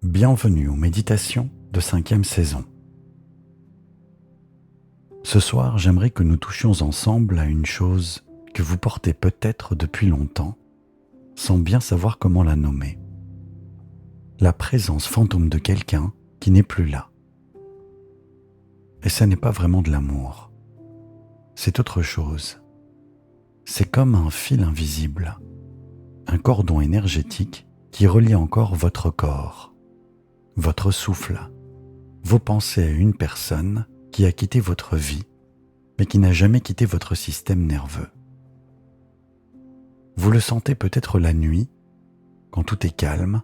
Bienvenue aux méditations de 5e saison. Ce soir, j'aimerais que nous touchions ensemble à une chose que vous portez peut-être depuis longtemps, sans bien savoir comment la nommer. La présence fantôme de quelqu'un qui n'est plus là. Et ça n'est pas vraiment de l'amour. C'est autre chose. C'est comme un fil invisible, un cordon énergétique qui relie encore votre corps, votre souffle, vos pensées à une personne qui a quitté votre vie, mais qui n'a jamais quitté votre système nerveux. Vous le sentez peut-être la nuit, quand tout est calme,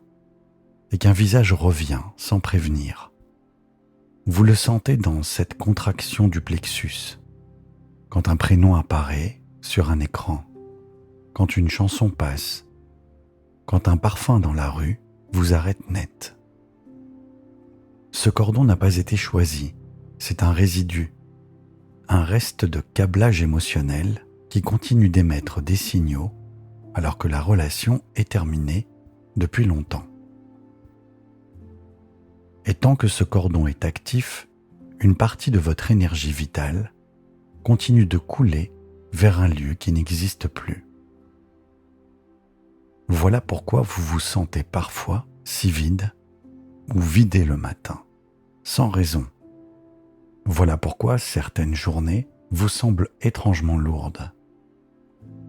et qu'un visage revient sans prévenir. Vous le sentez dans cette contraction du plexus, quand un prénom apparaît sur un écran, quand une chanson passe, quand un parfum dans la rue vous arrête net. Ce cordon n'a pas été choisi, c'est un résidu, un reste de câblage émotionnel qui continue d'émettre des signaux alors que la relation est terminée depuis longtemps. Et tant que ce cordon est actif, une partie de votre énergie vitale continue de couler vers un lieu qui n'existe plus. Voilà pourquoi vous vous sentez parfois si vide ou vidé le matin, sans raison. Voilà pourquoi certaines journées vous semblent étrangement lourdes.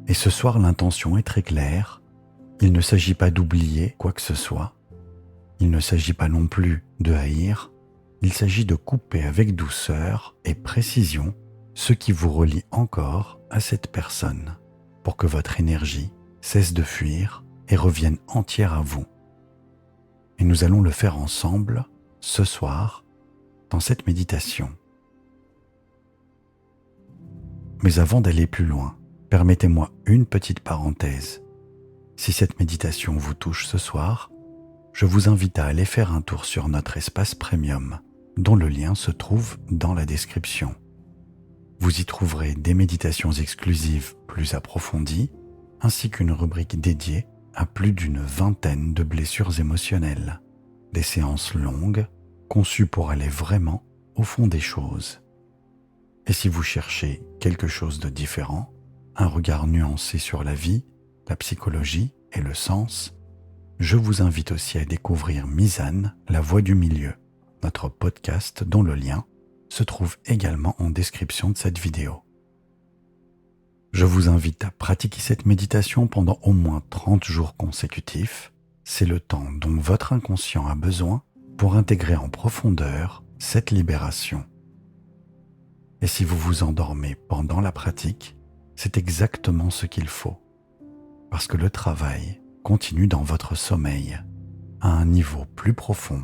Et ce soir, l'intention est très claire. Il ne s'agit pas d'oublier quoi que ce soit. Il ne s'agit pas non plus de haïr. Il s'agit de couper avec douceur et précision ce qui vous relie encore à cette personne pour que votre énergie cesse de fuir et revienne entière à vous. Et nous allons le faire ensemble ce soir dans cette méditation. Mais avant d'aller plus loin, permettez-moi une petite parenthèse. Si cette méditation vous touche ce soir, je vous invite à aller faire un tour sur notre espace premium, dont le lien se trouve dans la description. Vous y trouverez des méditations exclusives plus approfondies, ainsi qu'une rubrique dédiée à plus d'une vingtaine de blessures émotionnelles. Des séances longues, conçues pour aller vraiment au fond des choses. Et si vous cherchez quelque chose de différent, un regard nuancé sur la vie, la psychologie et le sens, je vous invite aussi à découvrir Mizan, la voix du milieu, notre podcast dont le lien se trouve également en description de cette vidéo. Je vous invite à pratiquer cette méditation pendant au moins 30 jours consécutifs. C'est le temps dont votre inconscient a besoin pour intégrer en profondeur cette libération. Et si vous vous endormez pendant la pratique, c'est exactement ce qu'il faut, parce que le travail continue dans votre sommeil, à un niveau plus profond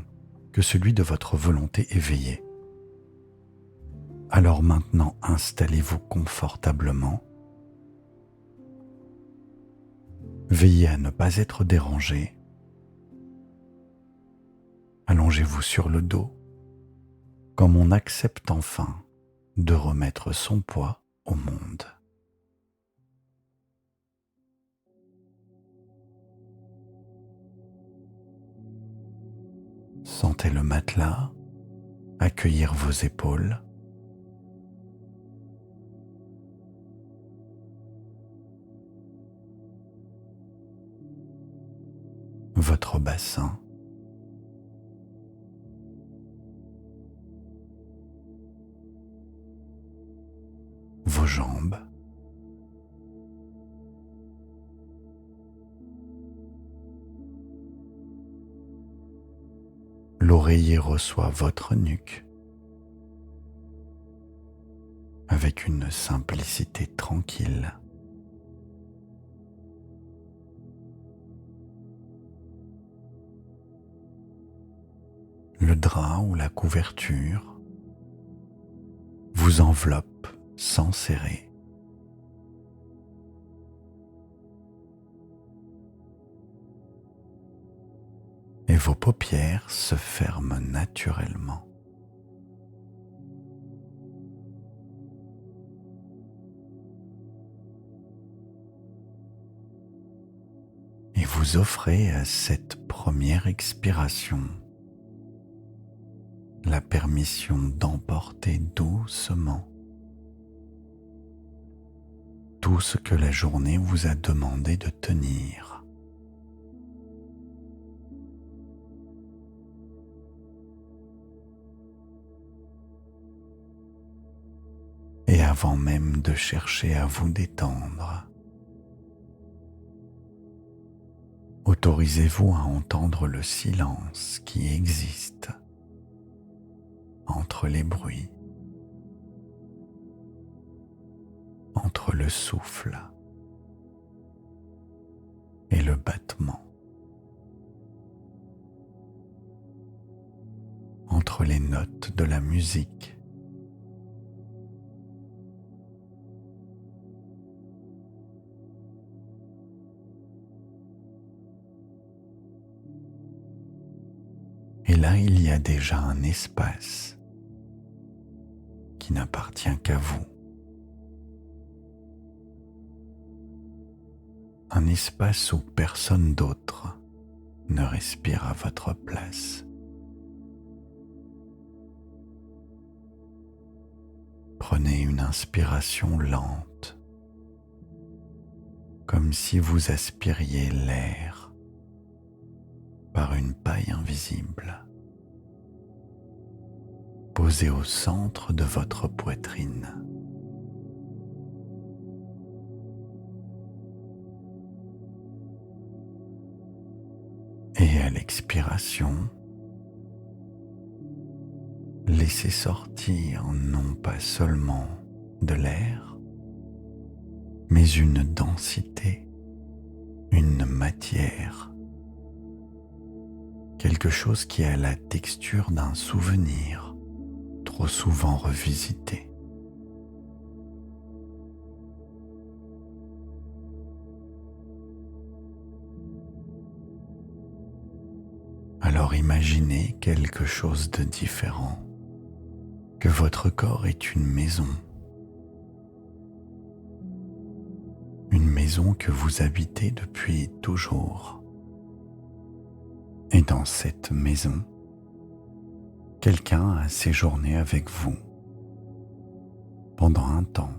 que celui de votre volonté éveillée. Alors maintenant, installez-vous confortablement. Veillez à ne pas être dérangé. Allongez-vous sur le dos, comme on accepte enfin de remettre son poids au monde. Sentez le matelas accueillir vos épaules. Votre bassin. Vos jambes. L'oreiller reçoit votre nuque avec une simplicité tranquille. Le drap ou la couverture vous enveloppe sans serrer. Et vos paupières se ferment naturellement. Et vous offrez à cette première expiration la permission d'emporter doucement tout ce que la journée vous a demandé de tenir. Et avant même de chercher à vous détendre, autorisez-vous à entendre le silence qui existe entre les bruits, entre le souffle et le battement, entre les notes de la musique et là il y a déjà un espace qui n'appartient qu'à vous. Un espace où personne d'autre ne respire à votre place. Prenez une inspiration lente, comme si vous aspiriez l'air par une paille invisible, posée au centre de votre poitrine. Et à l'expiration, laissez sortir non pas seulement de l'air, mais une densité, une matière, quelque chose qui a la texture d'un souvenir trop souvent revisité. Alors imaginez quelque chose de différent, que votre corps est une maison que vous habitez depuis toujours. Et dans cette maison, quelqu'un a séjourné avec vous pendant un temps.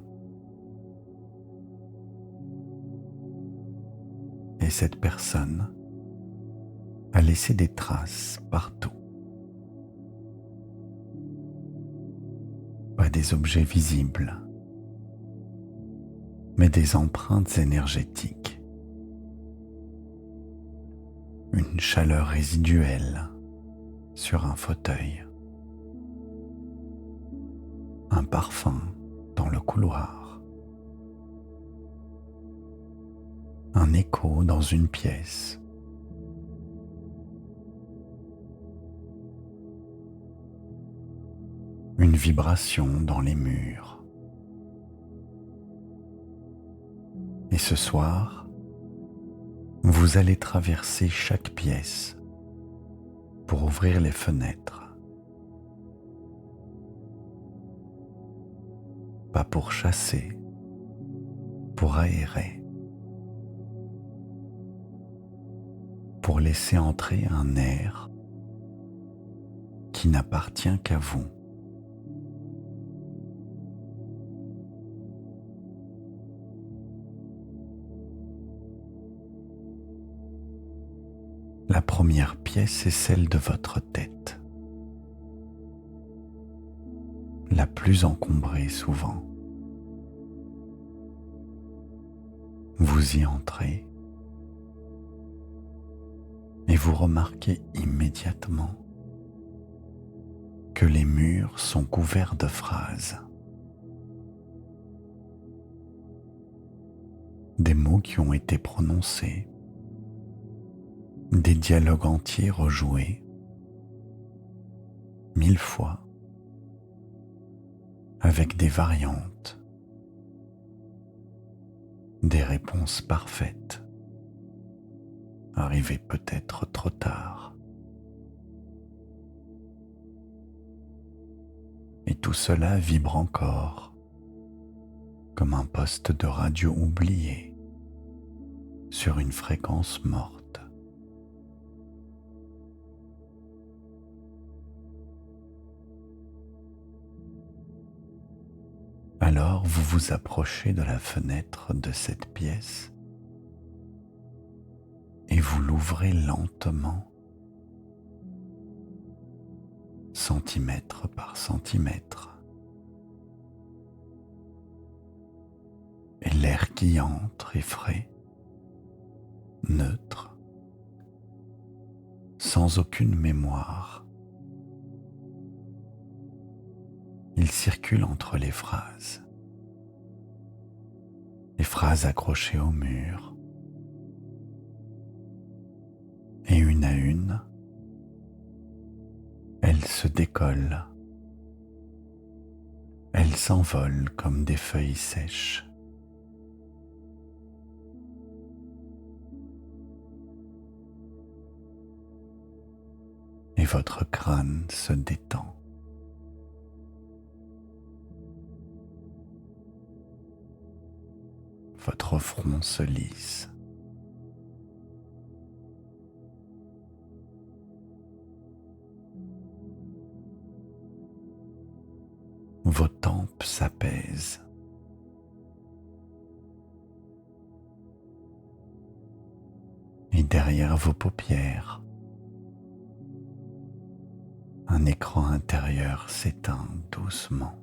Et cette personne a laissé des traces partout. Pas des objets visibles, mais des empreintes énergétiques. Une chaleur résiduelle sur un fauteuil. Un parfum dans le couloir. Un écho dans une pièce. Une vibration dans les murs. Et ce soir, vous allez traverser chaque pièce pour ouvrir les fenêtres. Pas pour chasser, pour aérer. Pour laisser entrer un air qui n'appartient qu'à vous. La première pièce est celle de votre tête, la plus encombrée souvent. Vous y entrez et vous remarquez immédiatement que les murs sont couverts de phrases. Des mots qui ont été prononcés, des dialogues entiers rejoués 1000 fois, avec des variantes, des réponses parfaites, arrivées peut-être trop tard. Et tout cela vibre encore, comme un poste de radio oublié sur une fréquence morte. « Alors vous vous approchez de la fenêtre de cette pièce et vous l'ouvrez lentement, centimètre par centimètre. Et l'air qui entre est frais, neutre, sans aucune mémoire. Il circule entre les phrases accrochées au mur, et une à une, elles se décollent, elles s'envolent comme des feuilles sèches. Et votre crâne se détend. Votre front se lisse. Vos tempes s'apaisent. Et derrière vos paupières, un écran intérieur s'éteint doucement.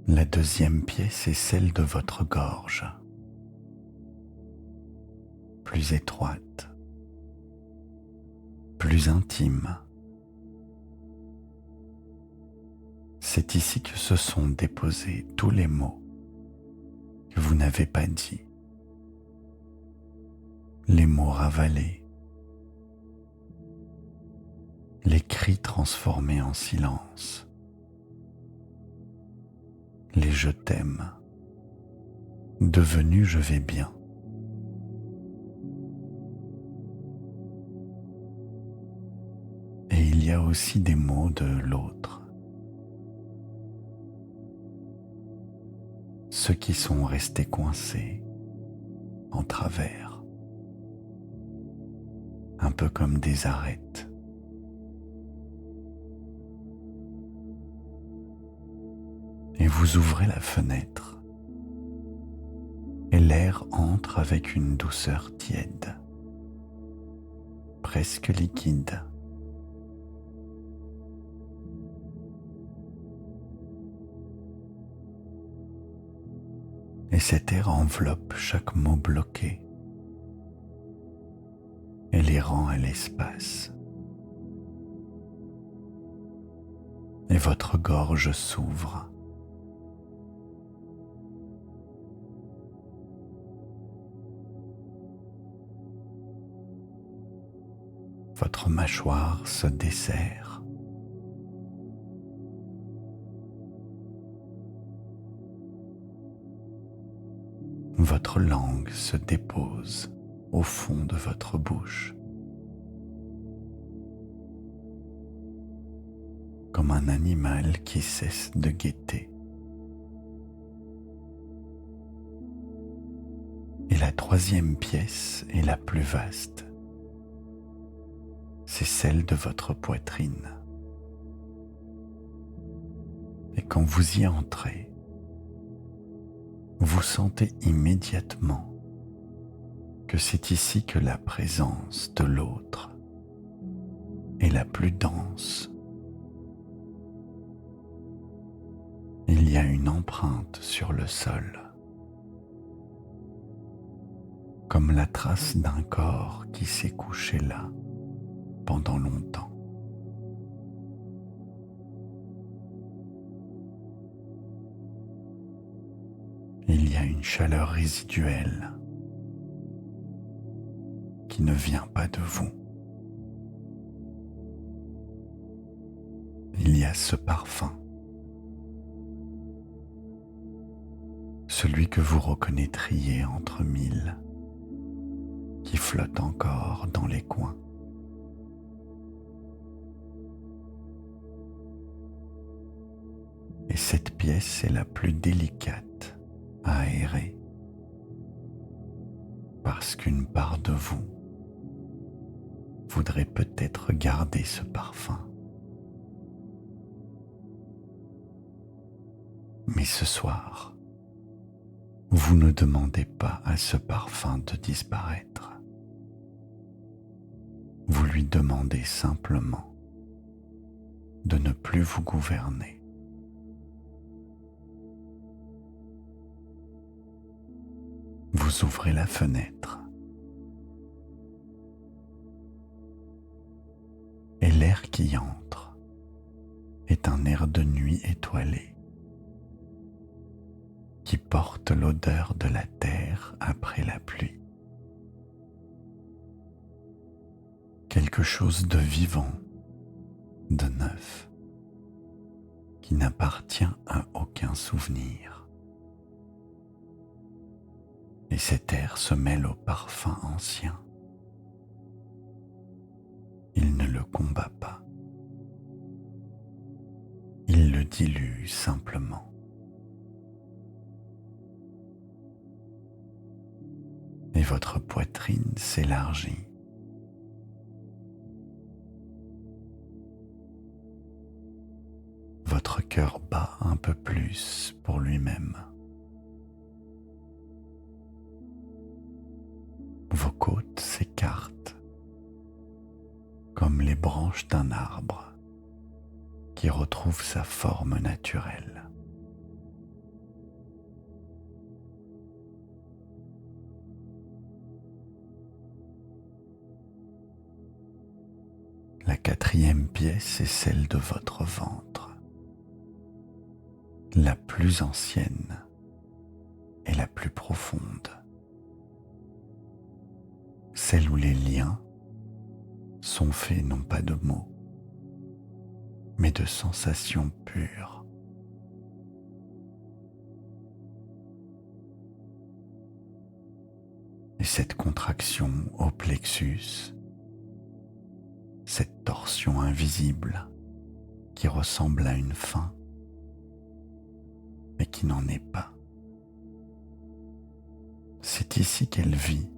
La deuxième pièce est celle de votre gorge, plus étroite, plus intime. C'est ici que se sont déposés tous les mots que vous n'avez pas dits, les mots ravalés, les cris transformés en silence, les je t'aime, devenus je vais bien. Et il y a aussi des mots de l'autre, ceux qui sont restés coincés en travers, un peu comme des arêtes. Et vous ouvrez la fenêtre et l'air entre avec une douceur tiède, presque liquide. Et cet air enveloppe chaque mot bloqué et les rend à l'espace. Et votre gorge s'ouvre. Votre mâchoire se desserre. Votre langue se dépose au fond de votre bouche, comme un animal qui cesse de guetter. Et la troisième pièce est la plus vaste. C'est celle de votre poitrine. Et quand vous y entrez, vous sentez immédiatement que c'est ici que la présence de l'autre est la plus dense. Il y a une empreinte sur le sol, comme la trace d'un corps qui s'est couché là pendant longtemps. Il y a une chaleur résiduelle qui ne vient pas de vous. Il y a ce parfum, celui que vous reconnaîtriez entre mille, qui flotte encore dans les coins. Et cette pièce est la plus délicate à aérer, parce qu'une part de vous voudrait peut-être garder ce parfum. Mais ce soir, vous ne demandez pas à ce parfum de disparaître. Vous lui demandez simplement de ne plus vous gouverner. Vous ouvrez la fenêtre et l'air qui entre est un air de nuit étoilé qui porte l'odeur de la terre après la pluie. Quelque chose de vivant, de neuf, qui n'appartient à aucun souvenir. Et cet air se mêle au parfum ancien. Il ne le combat pas. Il le dilue simplement. Et votre poitrine s'élargit. Votre cœur bat un peu plus pour lui-même. Vos côtes s'écartent comme les branches d'un arbre qui retrouve sa forme naturelle. La quatrième pièce est celle de votre ventre, la plus ancienne et la plus profonde, celle où les liens sont faits non pas de mots, mais de sensations pures. Et cette contraction au plexus, cette torsion invisible qui ressemble à une faim, mais qui n'en est pas. C'est ici qu'elle vit.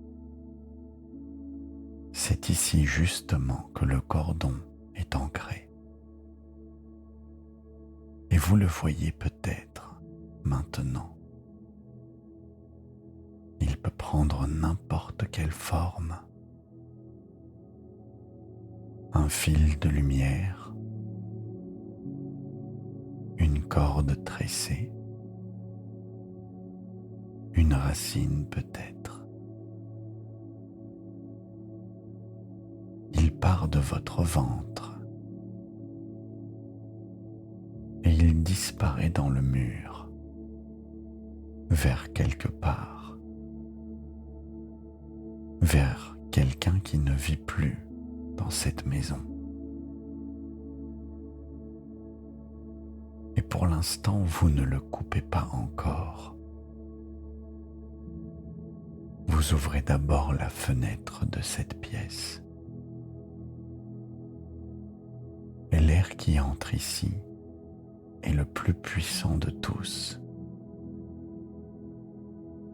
C'est ici justement que le cordon est ancré. Et vous le voyez peut-être maintenant. Il peut prendre n'importe quelle forme. Un fil de lumière, une corde tressée, une racine peut-être. Il part de votre ventre et il disparaît dans le mur, vers quelque part, vers quelqu'un qui ne vit plus dans cette maison. Et pour l'instant, vous ne le coupez pas encore. Vous ouvrez d'abord la fenêtre de cette pièce. Et l'air qui entre ici est le plus puissant de tous.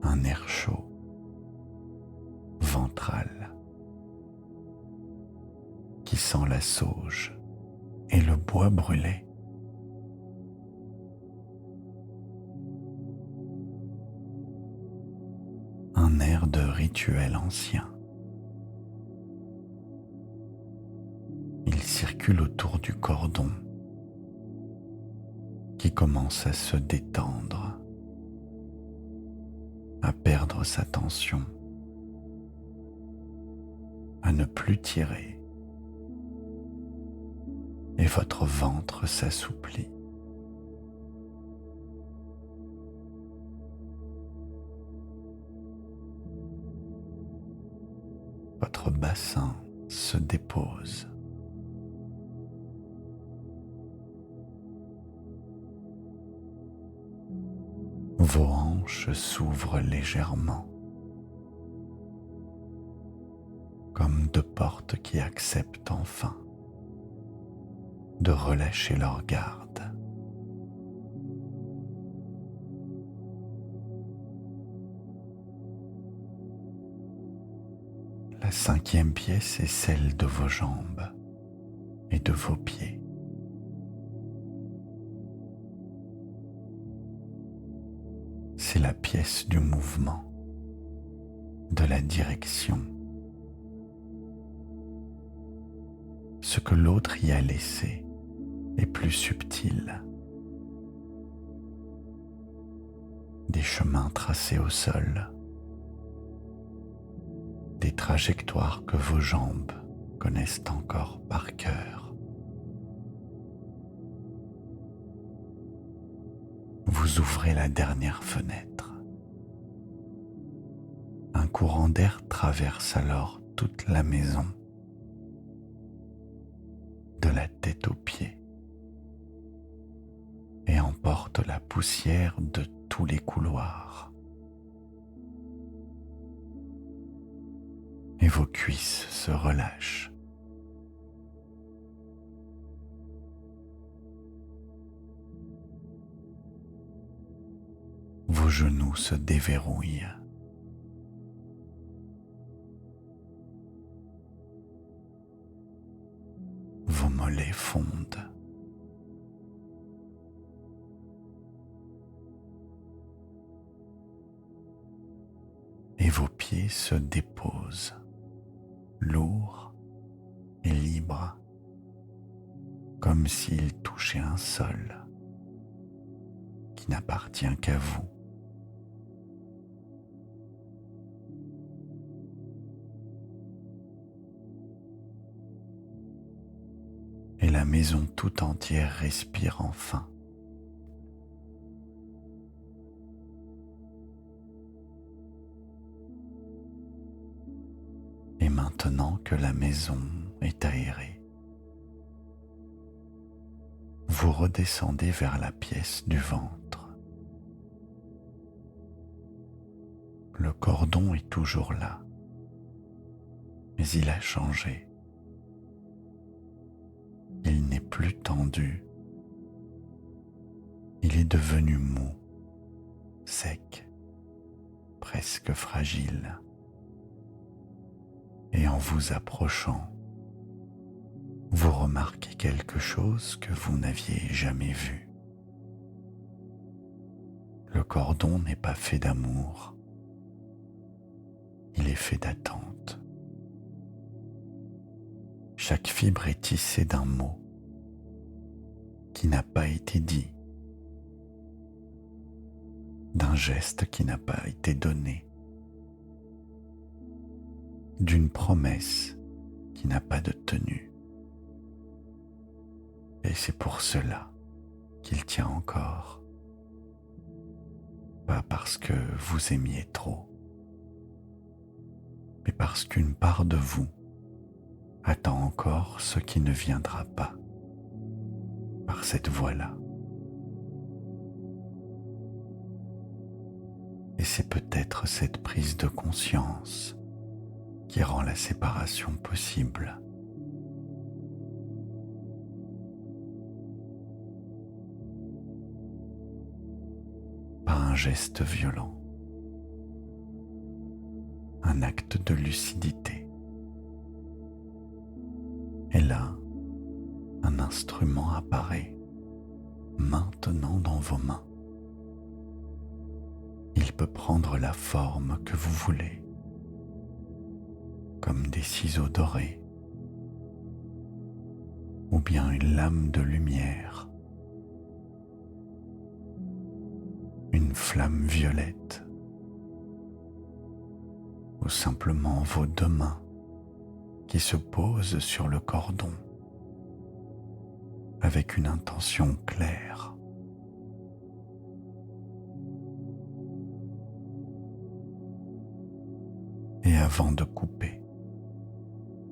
Un air chaud, ventral, qui sent la sauge et le bois brûlé. Un air de rituel ancien. Il circule autour du cordon qui commence à se détendre, à perdre sa tension, à ne plus tirer. Et votre ventre s'assouplit. Votre bassin se dépose. Vos hanches s'ouvrent légèrement, comme deux portes qui acceptent enfin de relâcher leur garde. La cinquième pièce est celle de vos jambes et de vos pieds. C'est la pièce du mouvement, de la direction. Ce que l'autre y a laissé est plus subtil. Des chemins tracés au sol, des trajectoires que vos jambes connaissent encore par cœur. Vous ouvrez la dernière fenêtre. Un courant d'air traverse alors toute la maison, de la tête aux pieds, et emporte la poussière de tous les couloirs. Et vos cuisses se relâchent. Vos genoux se déverrouillent. Vos mollets fondent. Et vos pieds se déposent, lourds et libres, comme s'ils touchaient un sol qui n'appartient qu'à vous. Et la maison tout entière respire enfin. Et maintenant que la maison est aérée, vous redescendez vers la pièce du ventre. Le cordon est toujours là, mais il a changé. Il n'est plus tendu. Il est devenu mou, sec, presque fragile. Et en vous approchant, vous remarquez quelque chose que vous n'aviez jamais vu. Le cordon n'est pas fait d'amour, il est fait d'attente. Chaque fibre est tissée d'un mot qui n'a pas été dit, d'un geste qui n'a pas été donné, d'une promesse qui n'a pas de tenue. Et c'est pour cela qu'il tient encore, pas parce que vous aimiez trop, mais parce qu'une part de vous attend encore ce qui ne viendra pas par cette voie-là. Et c'est peut-être cette prise de conscience qui rend la séparation possible. Pas un geste violent, un acte de lucidité. Et là, un instrument apparaît maintenant dans vos mains. Il peut prendre la forme que vous voulez, comme des ciseaux dorés, ou bien une lame de lumière, une flamme violette, ou simplement vos deux mains qui se posent sur le cordon avec une intention claire. Et avant de couper,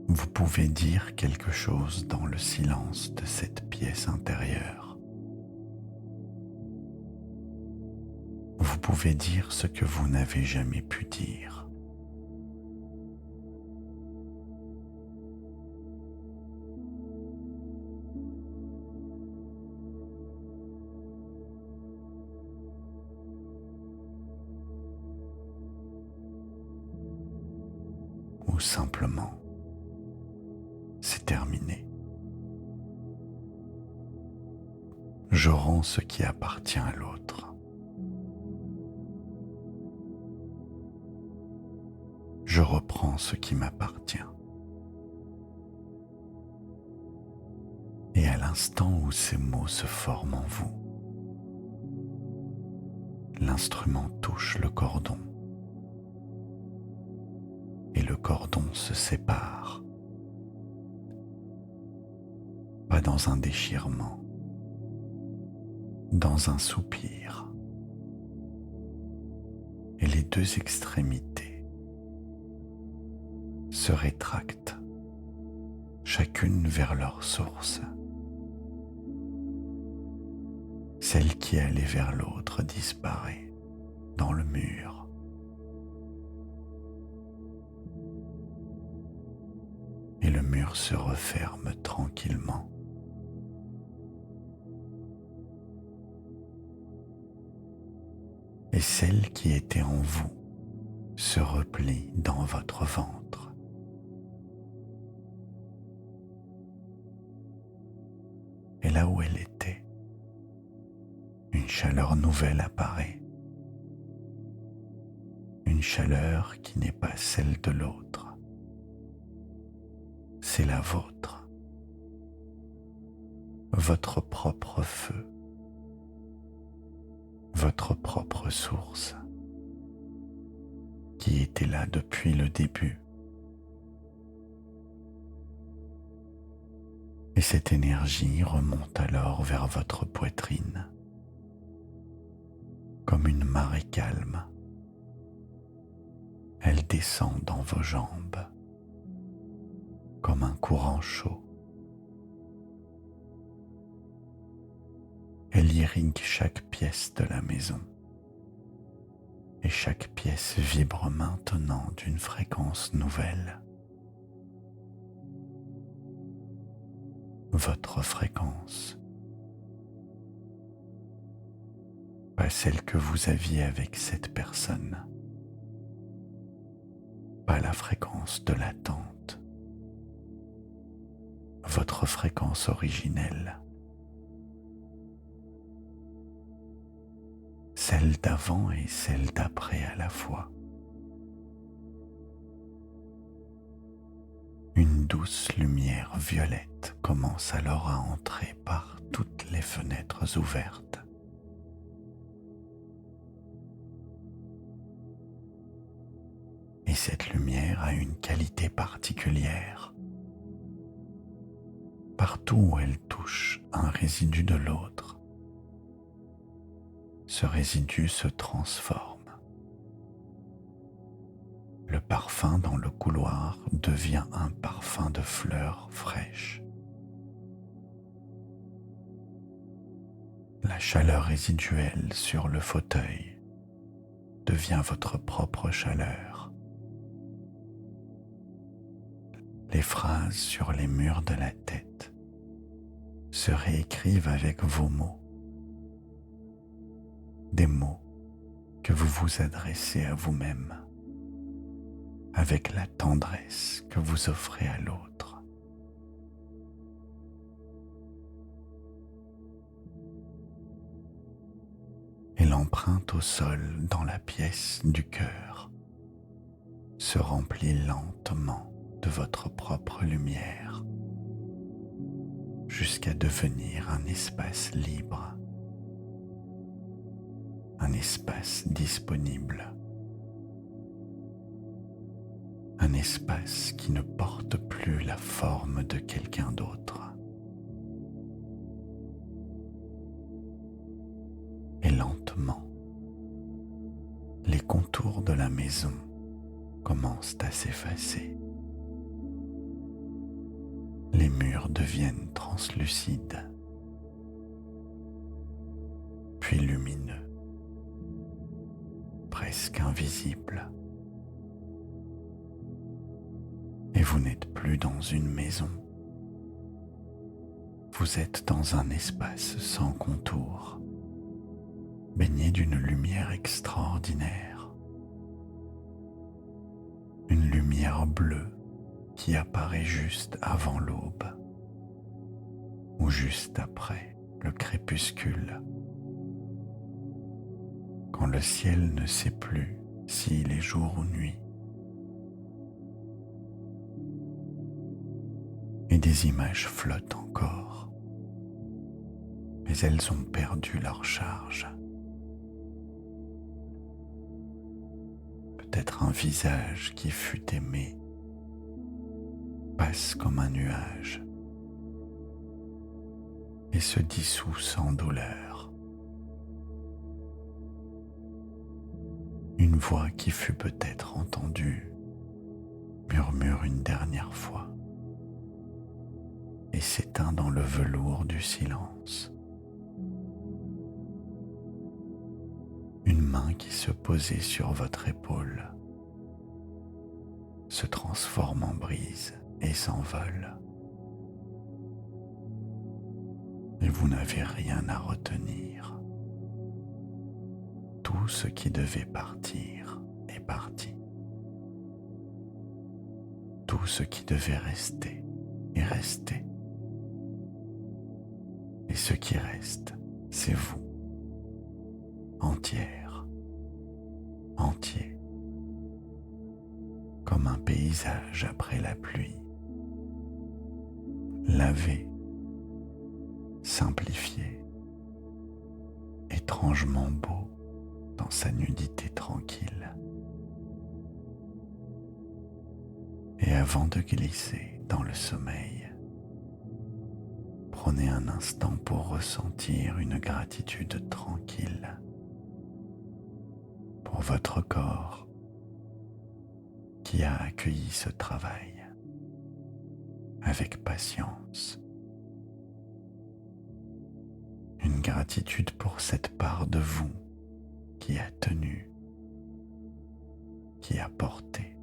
vous pouvez dire quelque chose dans le silence de cette pièce intérieure. Vous pouvez dire ce que vous n'avez jamais pu dire. ou simplement c'est terminé. Je rends ce qui appartient à l'autre. Je reprends ce qui m'appartient. Et à l'instant où ces mots se forment en vous, l'instrument touche le cordon et le cordon se sépare, pas dans un déchirement, dans un soupir, et les deux extrémités se rétractent, chacune vers leur source. Celle qui allait vers l'autre disparaît dans le mur. Et le mur se referme tranquillement. Et celle qui était en vous se replie dans votre ventre. Et là où elle était, une chaleur nouvelle apparaît. Une chaleur qui n'est pas celle de l'autre. C'est la vôtre. Votre propre feu. Votre propre source. Qui était là depuis le début. Et cette énergie remonte alors vers votre poitrine. Comme une marée calme, elle descend dans vos jambes, comme un courant chaud. Elle irrigue chaque pièce de la maison, et chaque pièce vibre maintenant d'une fréquence nouvelle. Votre fréquence. Pas celle que vous aviez avec cette personne, pas la fréquence de l'attente, votre fréquence originelle, celle d'avant et celle d'après à la fois. Une douce lumière violette commence alors à entrer par toutes les fenêtres ouvertes. Et cette lumière a une qualité particulière. Partout où elle touche un résidu de l'autre, ce résidu se transforme. Le parfum dans le couloir devient un parfum de fleurs fraîches. La chaleur résiduelle sur le fauteuil devient votre propre chaleur. Les phrases sur les murs de la tête se réécrivent avec vos mots. Des mots que vous vous adressez à vous-même avec la tendresse que vous offrez à l'autre. Et l'empreinte au sol dans la pièce du cœur se remplit lentement de votre propre lumière jusqu'à devenir un espace libre, un espace disponible, un espace qui ne porte plus la forme de quelqu'un d'autre. Et lentement, les contours de la maison commencent à s'effacer. Les murs deviennent translucides, puis lumineux, presque invisibles. Et vous n'êtes plus dans une maison. Vous êtes dans un espace sans contour, baigné d'une lumière extraordinaire. Une lumière lumière bleue qui apparaît juste avant l'aube ou juste après le crépuscule, quand le ciel ne sait plus s'il est jour ou nuit, et des images flottent encore, mais elles ont perdu leur charge. Peut-être un visage qui fut aimé passe comme un nuage et se dissout sans douleur. Une voix qui fut peut-être entendue murmure une dernière fois et s'éteint dans le velours du silence. Une main qui se posait sur votre épaule se transforme en brise et s'envole. Et vous n'avez rien à retenir. Tout ce qui devait partir est parti. Tout ce qui devait rester est resté. Et ce qui reste, c'est vous, entière, entier, comme un paysage après la pluie, lavé, simplifié, étrangement beau dans sa nudité tranquille. Et avant de glisser dans le sommeil, prenez un instant pour ressentir une gratitude tranquille pour votre corps qui a accueilli ce travail avec patience. Une gratitude pour cette part de vous qui a tenu, qui a porté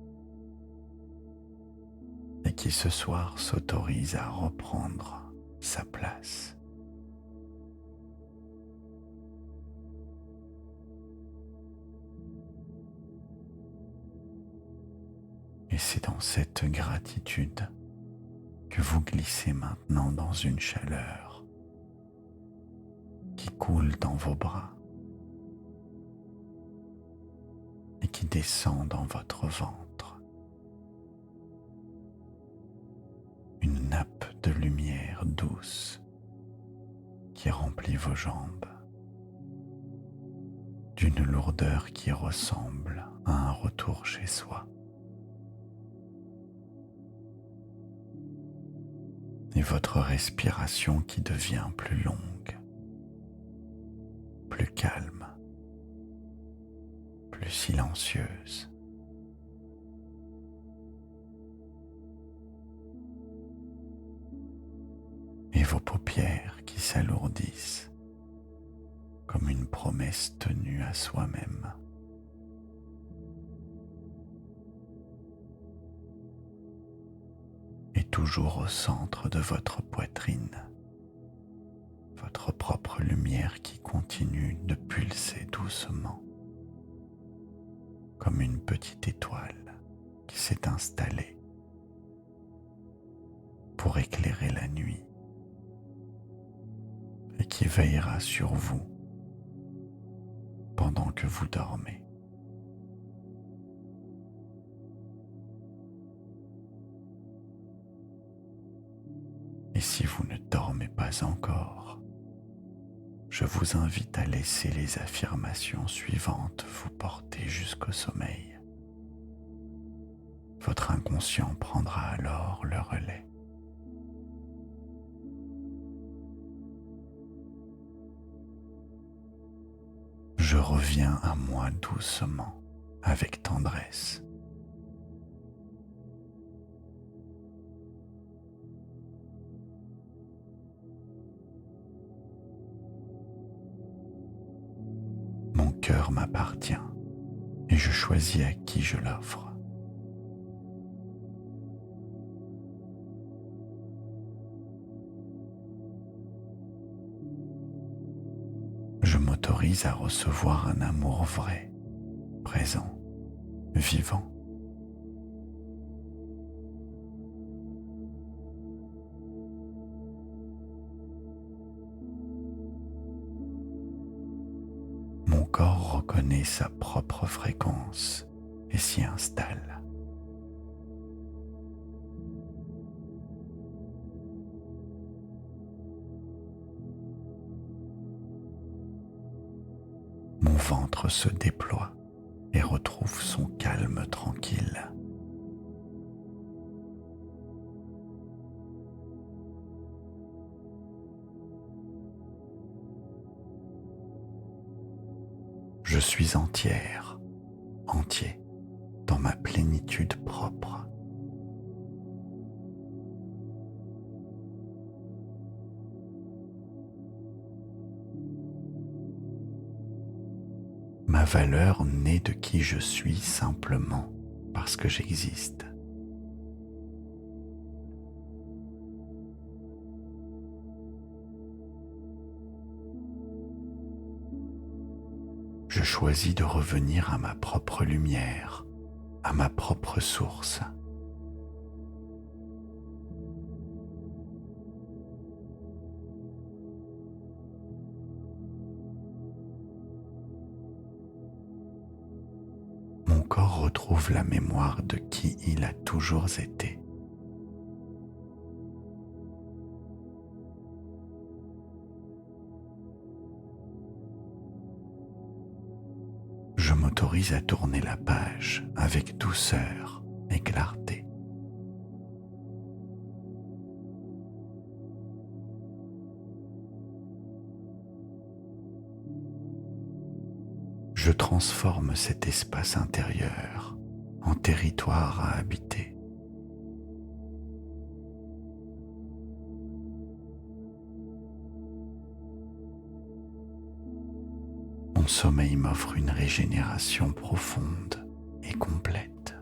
et qui ce soir s'autorise à reprendre sa place. Et c'est dans cette gratitude que vous glissez maintenant dans une chaleur qui coule dans vos bras et qui descend dans votre ventre. Une nappe de lumière douce qui remplit vos jambes, d'une lourdeur qui ressemble à un retour chez soi. Et votre respiration qui devient plus longue, plus calme, plus silencieuse. Et vos paupières qui s'alourdissent comme une promesse tenue à soi-même. Et toujours au centre de votre poitrine, votre propre lumière qui continue de pulser doucement, comme une petite étoile qui s'est installée pour éclairer la nuit et qui veillera sur vous pendant que vous dormez. Et si vous ne dormez pas encore, je vous invite à laisser les affirmations suivantes vous porter jusqu'au sommeil. Votre inconscient prendra alors le relais. Je reviens à moi doucement, avec tendresse. Mon cœur m'appartient et je choisis à qui je l'offre. Je m'autorise à recevoir un amour vrai, présent, vivant. reconnaît sa propre fréquence et s'y installe. Mon ventre se déploie et retrouve son calme tranquille. Je suis entière, entier, dans ma plénitude propre. Ma valeur naît de qui je suis simplement parce que j'existe. Je choisis de revenir à ma propre lumière, à ma propre source. Mon corps retrouve la mémoire de qui il a toujours été. Je m'autorise à tourner la page avec douceur et clarté. Je transforme cet espace intérieur en territoire à habiter. Mon sommeil m'offre une régénération profonde et complète.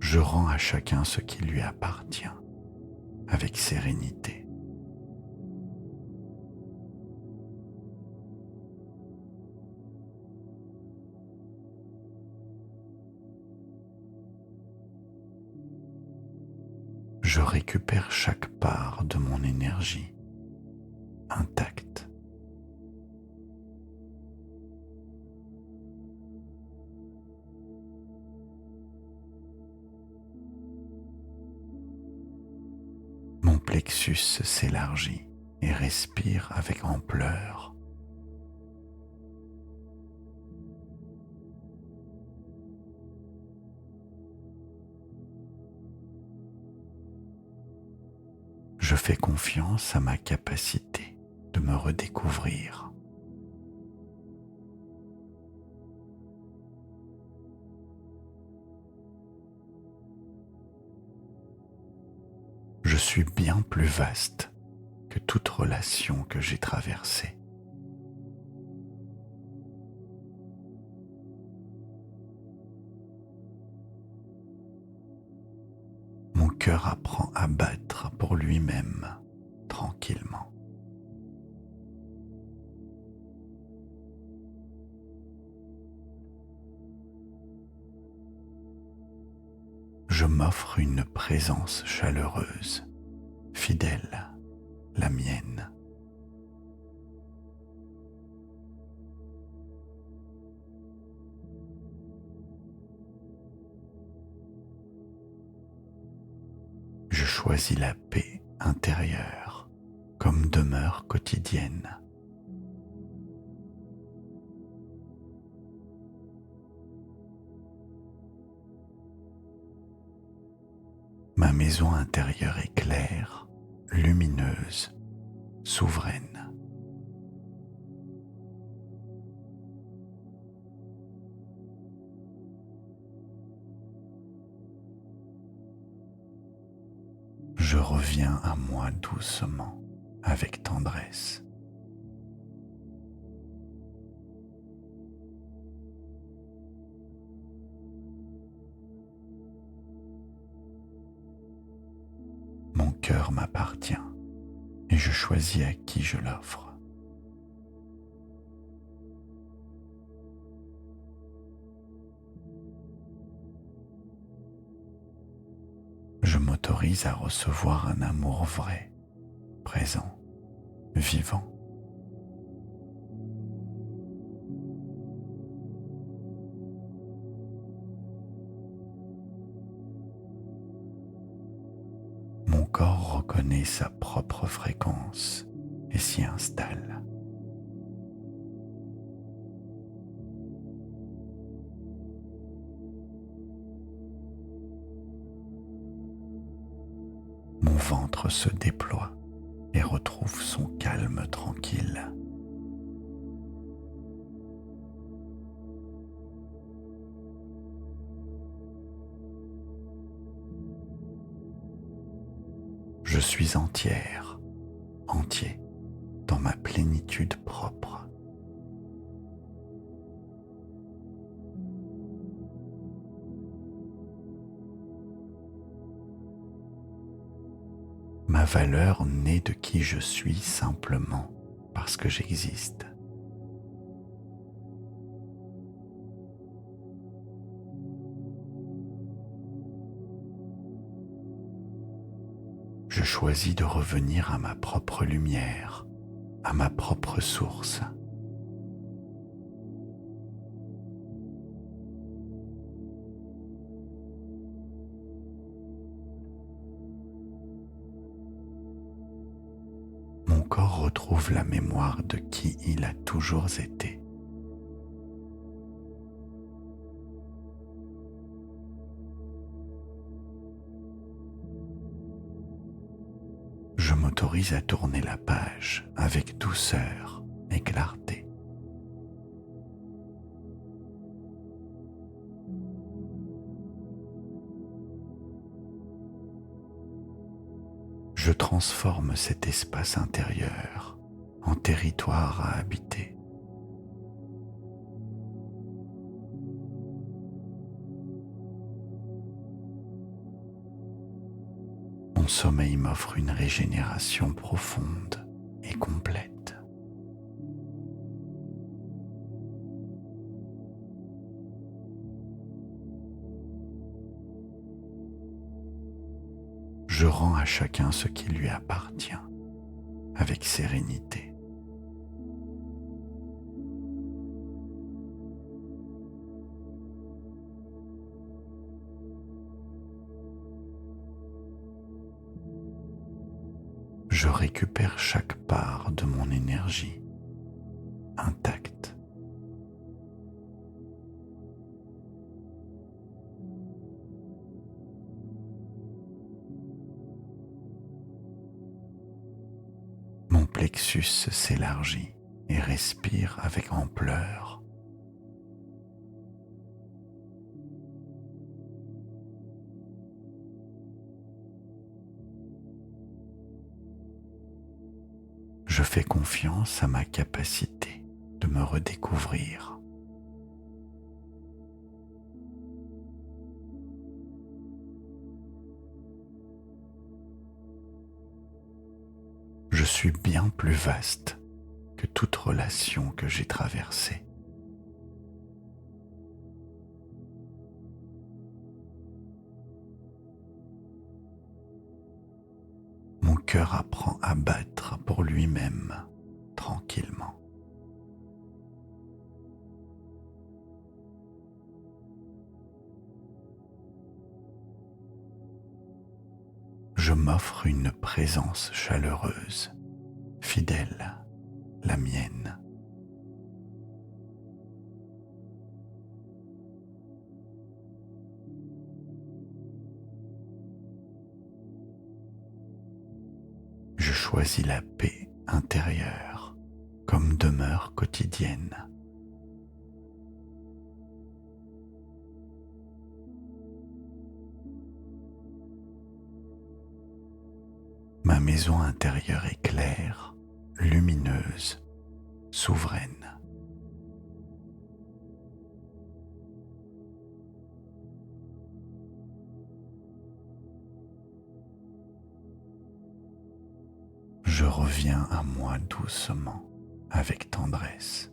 Je rends à chacun ce qui lui appartient, avec sérénité. Je récupère chaque part de mon énergie intacte. Mon plexus s'élargit et respire avec ampleur. Je fais confiance à ma capacité de me redécouvrir. Je suis bien plus vaste que toute relation que j'ai traversée. Mon cœur apprend à battre pour lui-même tranquillement. Je m'offre une présence chaleureuse, fidèle, la mienne. Je choisis la paix intérieure comme demeure quotidienne. Ma maison intérieure est claire, lumineuse, souveraine. Je reviens à moi doucement, avec tendresse. Mon cœur m'appartient et je choisis à qui je l'offre. Je m'autorise à recevoir un amour vrai, présent, vivant. Mon corps reconnaît sa propre fréquence et s'y installe. Mon ventre se déploie et retrouve son calme tranquille. Je suis entière, entier, dans ma plénitude propre. Ma valeur naît de qui je suis simplement parce que j'existe. Je choisis de revenir à ma propre lumière, à ma propre source. Mon corps retrouve la mémoire de qui il a toujours été. Je m'autorise à tourner la page avec douceur et clarté. Je transforme cet espace intérieur en territoire à habiter. Mon sommeil m'offre une régénération profonde et complète. Je rends à chacun ce qui lui appartient avec sérénité. Je récupère chaque part de mon énergie intacte. Mon plexus s'élargit et respire avec ampleur. Je fais confiance à ma capacité de me redécouvrir. Je suis bien plus vaste que toute relation que j'ai traversée. Mon cœur apprend à battre pour lui-même tranquillement. Je m'offre une présence chaleureuse, fidèle, la mienne. Je choisis la paix intérieure comme demeure quotidienne. Ma maison intérieure est claire, lumineuse, souveraine. Je reviens à moi doucement, avec tendresse.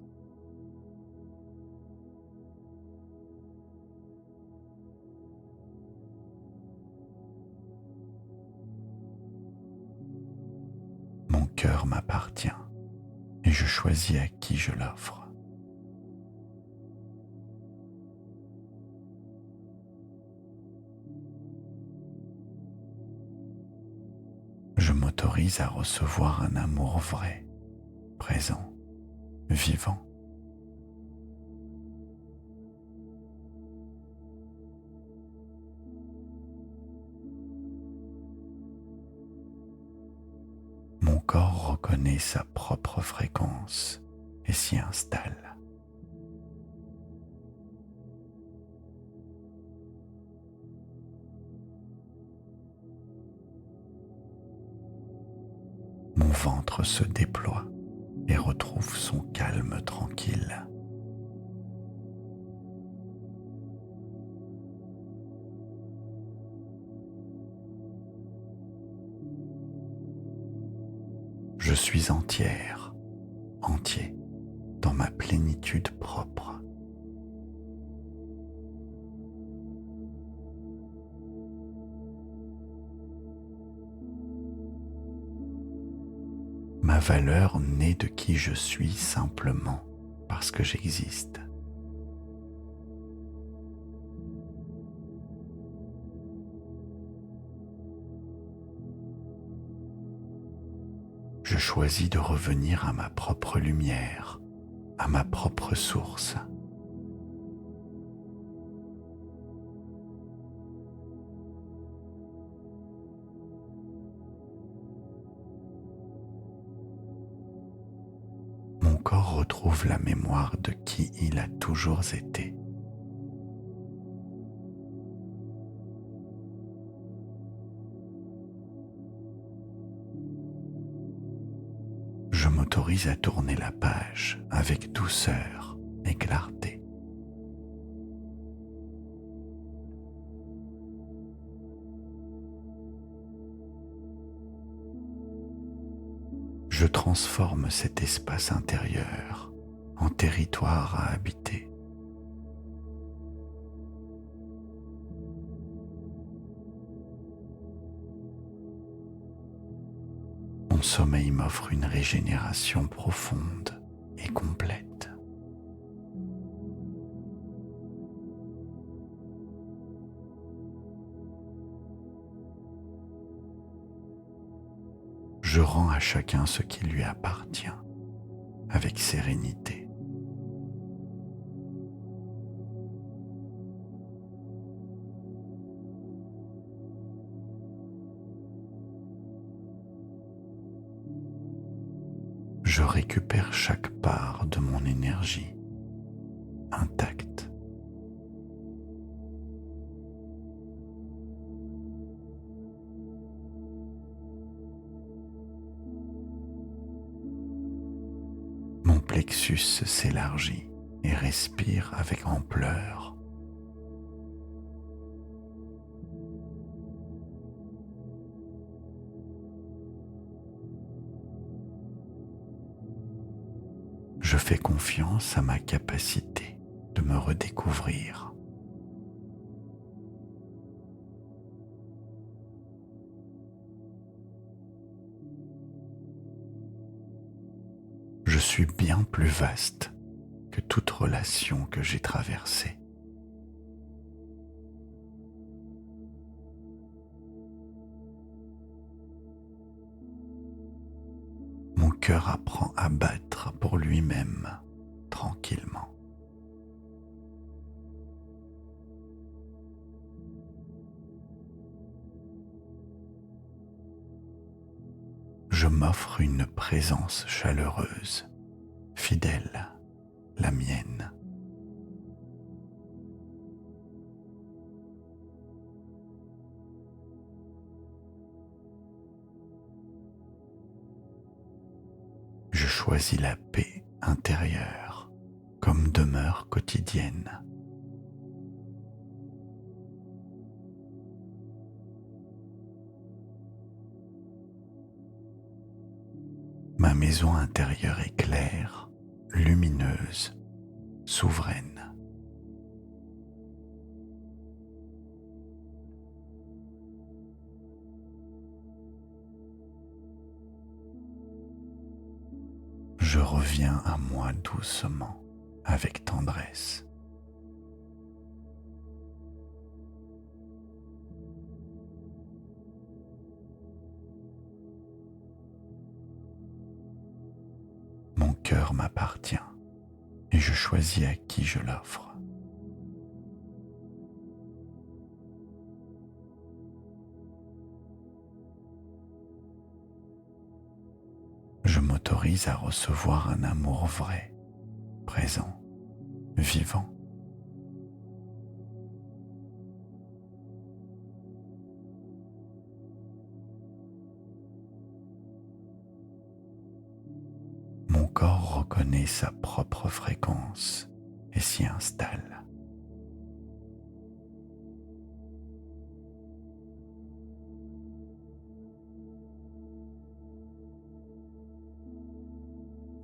cœur m'appartient et je choisis à qui je l'offre. Je m'autorise à recevoir un amour vrai, présent, vivant. Mon corps reconnaît sa propre fréquence et s'y installe. Mon ventre se déploie et retrouve son calme tranquille. Je suis entière, entier, dans ma plénitude propre. Ma valeur naît de qui je suis simplement parce que j'existe. Je choisis de revenir à ma propre lumière, à ma propre source. Mon corps retrouve la mémoire de qui il a toujours été. Je m'autorise à tourner la page avec douceur et clarté. Je transforme cet espace intérieur en territoire à habiter. Mon sommeil m'offre une régénération profonde et complète. Je rends à chacun ce qui lui appartient avec sérénité. Je récupère chaque part de mon énergie intacte. Mon plexus s'élargit et respire avec ampleur. Je fais confiance à ma capacité de me redécouvrir. Je suis bien plus vaste que toute relation que j'ai traversée. Mon cœur apprend à battre pour lui-même tranquillement. Je m'offre une présence chaleureuse, fidèle, la mienne. Je choisis la paix intérieure comme demeure quotidienne. Ma maison intérieure est claire, lumineuse, souveraine. je reviens à moi doucement, avec tendresse. Mon cœur m'appartient et je choisis à qui je l'offre. Je m'autorise à recevoir un amour vrai, présent, vivant. Mon corps reconnaît sa propre fréquence et s'y installe.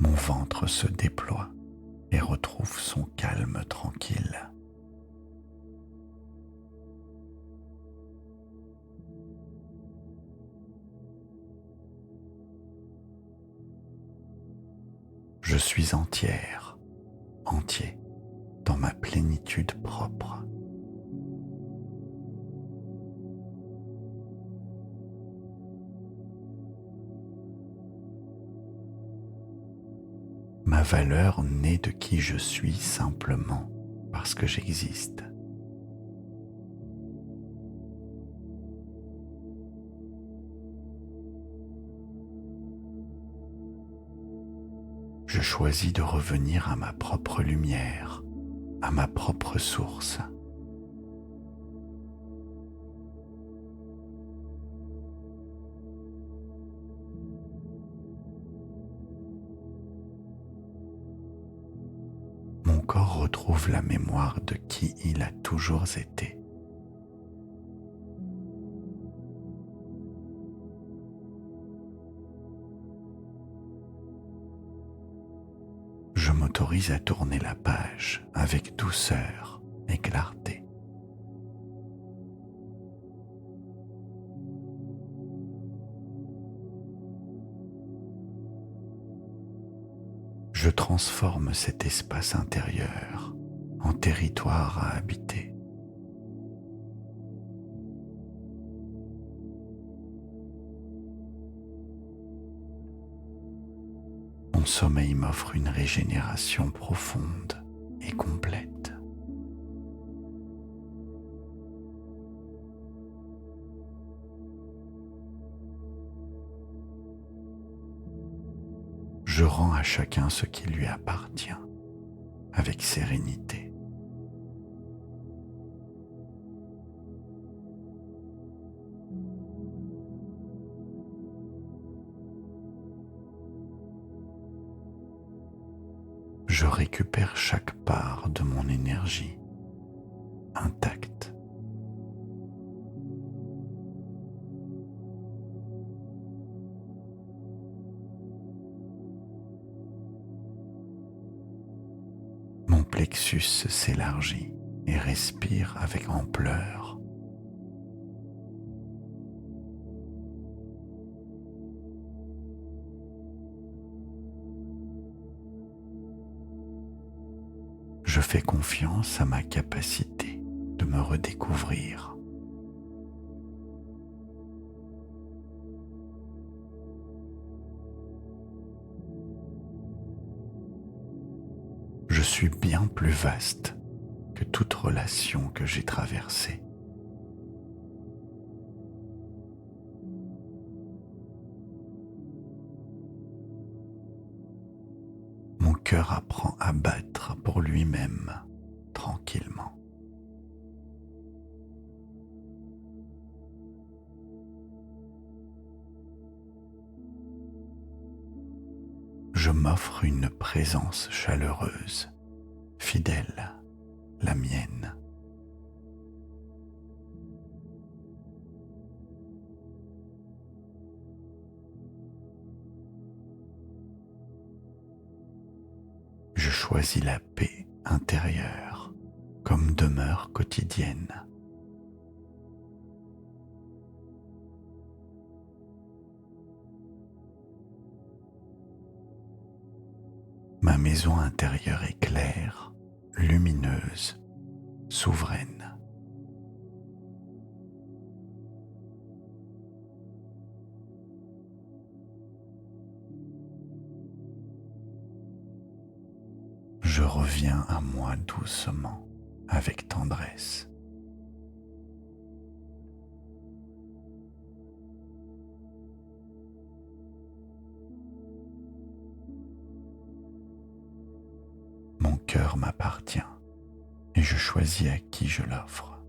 Mon ventre se déploie et retrouve son calme tranquille. Je suis entière, entier, dans ma plénitude propre. Ma valeur naît de qui je suis simplement parce que j'existe. Je choisis de revenir à ma propre lumière, à ma propre source. Mon corps retrouve la mémoire de qui il a toujours été. Je m'autorise à tourner la page avec douceur et clarté. Je transforme cet espace intérieur en territoire à habiter. Mon sommeil m'offre une régénération profonde et complète. Je rends à chacun ce qui lui appartient, avec sérénité. Je récupère chaque part de mon énergie intacte. Mon plexus s'élargit et respire avec ampleur. Je fais confiance à ma capacité de me redécouvrir. Je suis bien plus vaste que toute relation que j'ai traversée. Mon cœur apprend à battre pour lui-même, tranquillement. Je m'offre une présence chaleureuse, fidèle, la mienne. Je choisis la paix intérieure comme demeure quotidienne. Ma maison intérieure est claire, lumineuse, souveraine. Je reviens à moi doucement, avec tendresse. Mon cœur m'appartient et je choisis à qui je l'offre.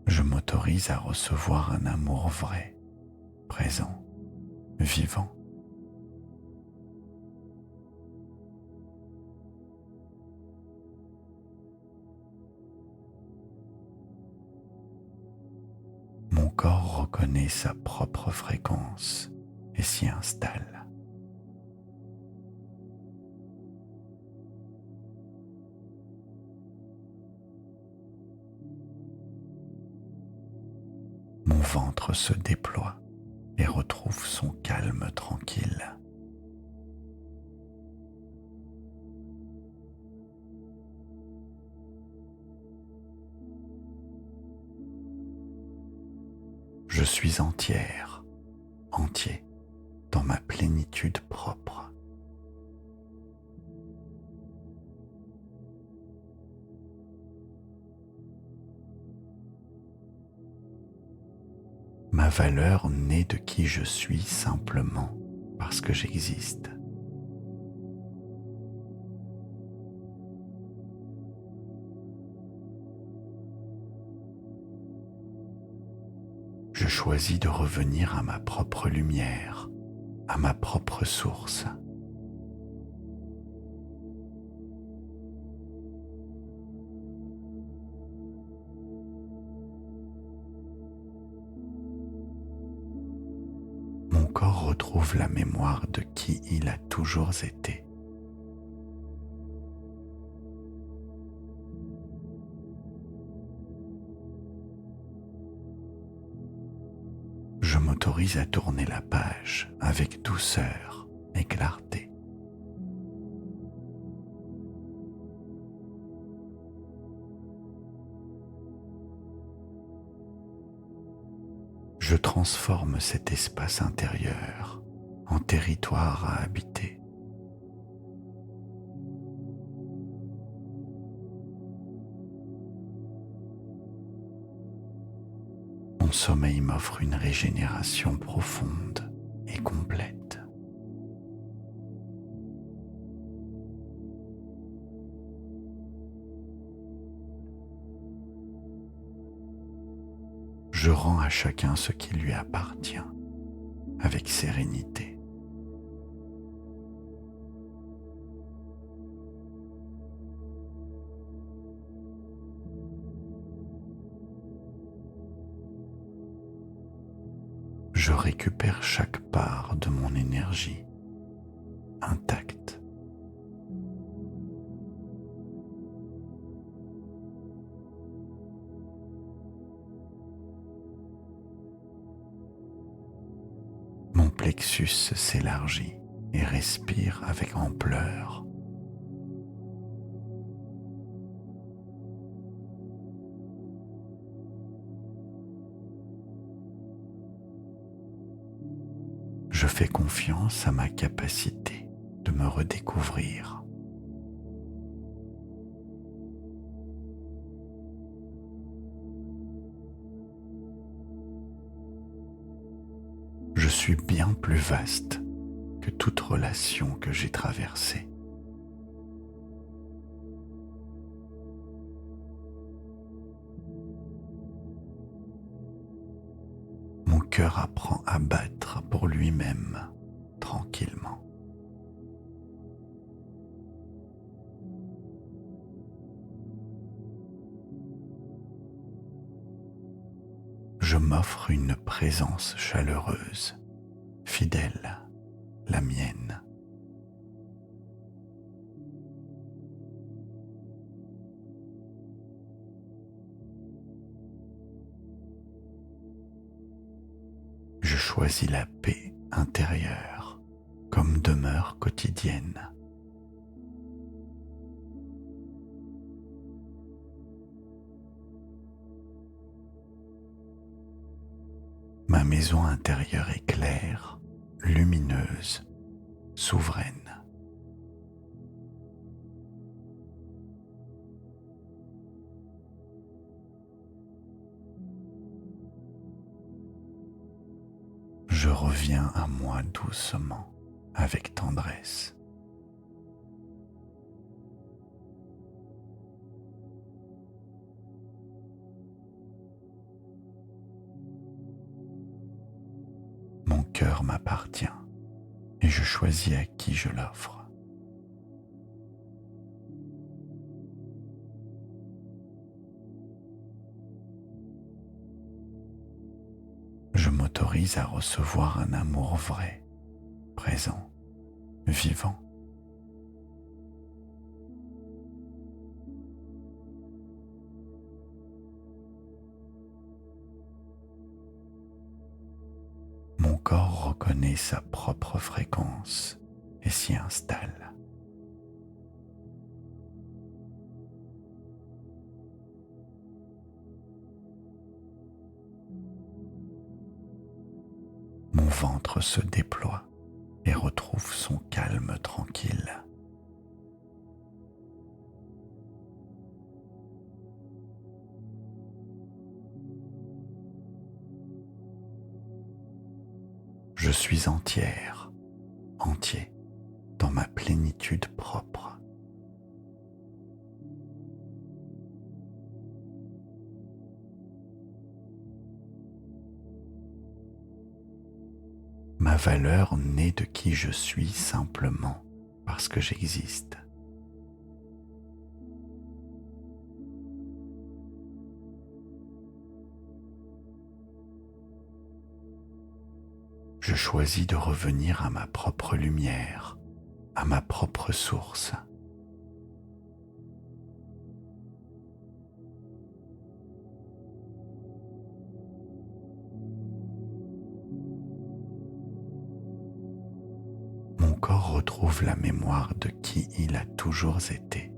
Je m'autorise à recevoir un amour vrai, présent, vivant. Mon corps reconnaît sa propre fréquence et s'y installe. Mon ventre se déploie et retrouve son calme tranquille. Je suis entière, entier, dans ma plénitude propre. Ma valeur naît de qui je suis simplement parce que j'existe. Je choisis de revenir à ma propre lumière, à ma propre source. Mon corps retrouve la mémoire de qui il a toujours été. Je m'autorise à tourner la page avec douceur et clarté. Je transforme cet espace intérieur en territoire à habiter. Mon sommeil m'offre une régénération profonde et complète. Je rends à chacun ce qui lui appartient avec sérénité. Je récupère chaque part de mon énergie intacte. Mon plexus s'élargit et respire avec ampleur. Je fais confiance à ma capacité de me redécouvrir. Je suis bien plus vaste que toute relation que j'ai traversée. Mon cœur apprend à battre pour lui-même tranquillement. Je m'offre une présence chaleureuse, fidèle, la mienne. choisis la paix intérieure comme demeure quotidienne. Ma maison intérieure est claire, lumineuse, souveraine. Je reviens à moi doucement, avec tendresse. Mon cœur m'appartient et je choisis à qui je l'offre. Je m'autorise à recevoir un amour vrai, présent, vivant. Mon corps reconnaît sa propre fréquence et s'y installe. Mon ventre se déploie et retrouve son calme tranquille. Je suis entière, entier, dans ma plénitude propre. Ma valeur naît de qui je suis simplement parce que j'existe. Je choisis de revenir à ma propre lumière, à ma propre source. Mon corps retrouve la mémoire de qui il a toujours été.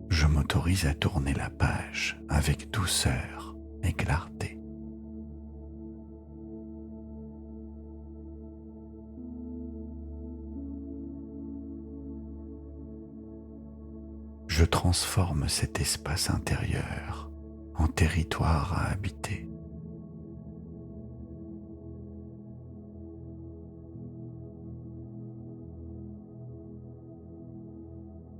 Je m'autorise à tourner la page avec douceur et clarté. Je transforme cet espace intérieur en territoire à habiter.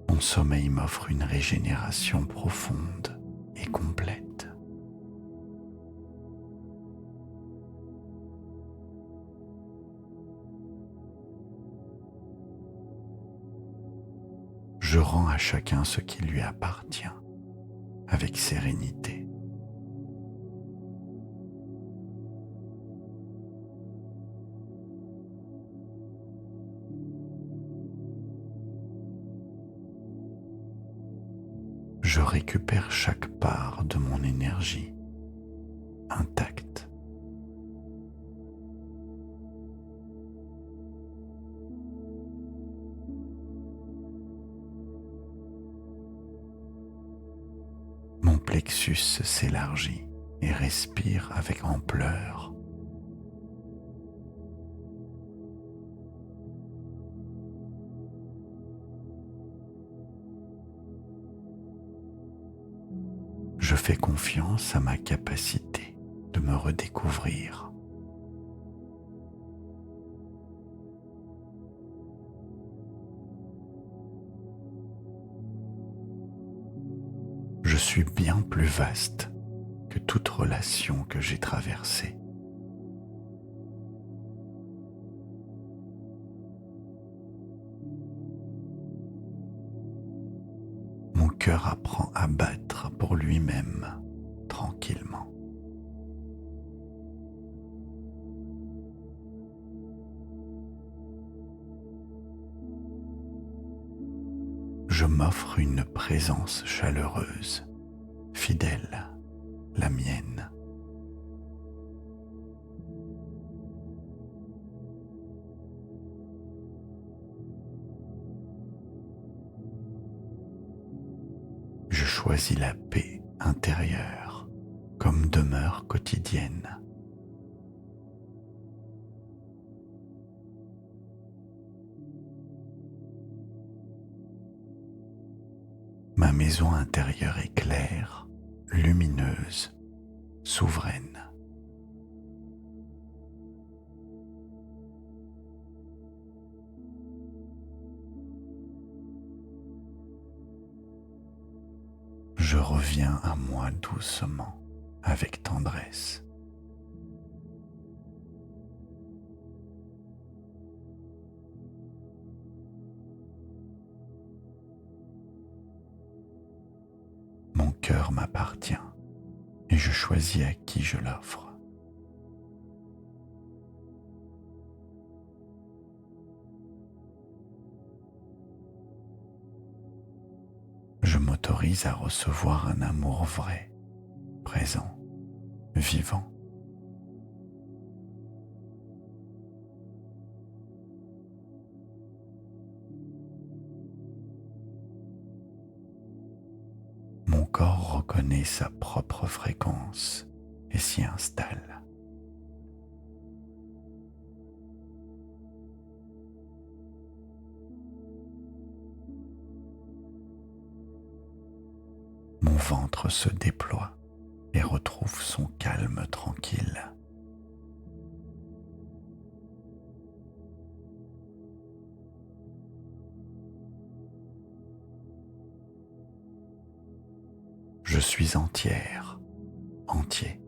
Mon sommeil m'offre une régénération profonde et complète. Je rends à chacun ce qui lui appartient avec sérénité. Je récupère chaque part de mon énergie intacte. Mon plexus s'élargit et respire avec ampleur. Je fais confiance à ma capacité de me redécouvrir. Je suis bien plus vaste que toute relation que j'ai traversée. Mon cœur apprend à battre pour lui-même tranquillement. je m'offre une présence chaleureuse, fidèle, la mienne. Je choisis la paix intérieure comme demeure quotidienne. Ma maison intérieure est claire, lumineuse, souveraine. Je reviens à moi doucement, avec tendresse. Mon cœur m'appartient et je choisis à qui je l'offre. Je m'autorise à recevoir un amour vrai, présent, vivant. Mon corps reconnaît sa propre fréquence et s'y installe. Mon ventre se déploie et retrouve son calme tranquille. Je suis entière, entier,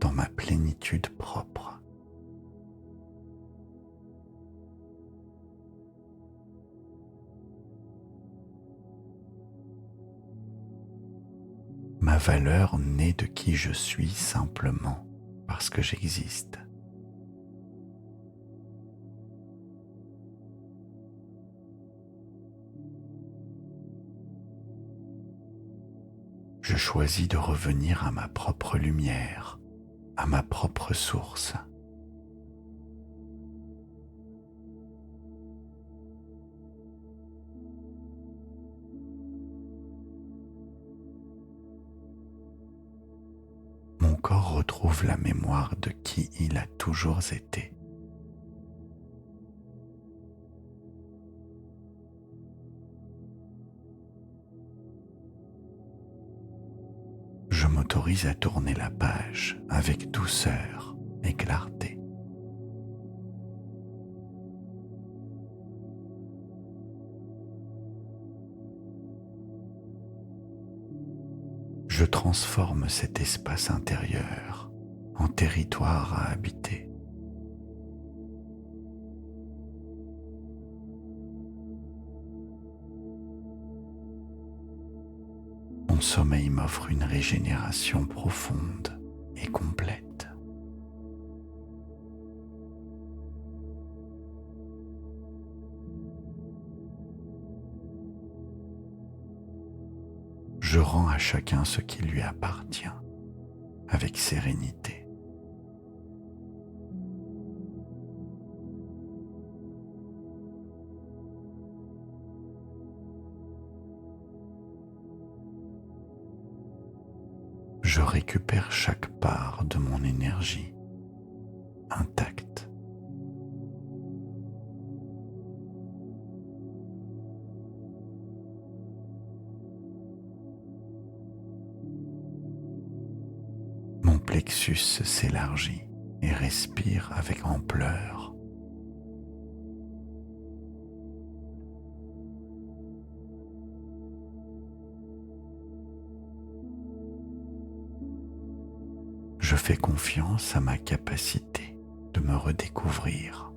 dans ma plénitude propre. Ma valeur naît de qui je suis simplement parce que j'existe. Je choisis de revenir à ma propre lumière, à ma propre source. Mon corps retrouve la mémoire de qui il a toujours été. Je m'autorise à tourner la page avec douceur et clarté. Je transforme cet espace intérieur en territoire à habiter. Mon sommeil m'offre une régénération profonde et complète. Je rends à chacun ce qui lui appartient, avec sérénité. Je récupère chaque part de mon énergie intacte. Mon plexus s'élargit et respire avec ampleur. Je fais confiance à ma capacité de me redécouvrir.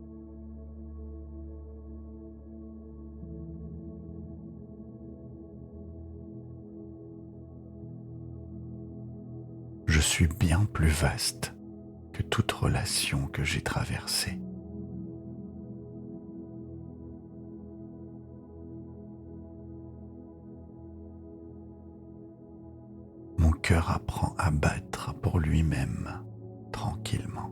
Je suis bien plus vaste que toute relation que j'ai traversée. cœur apprend à battre pour lui-même, tranquillement.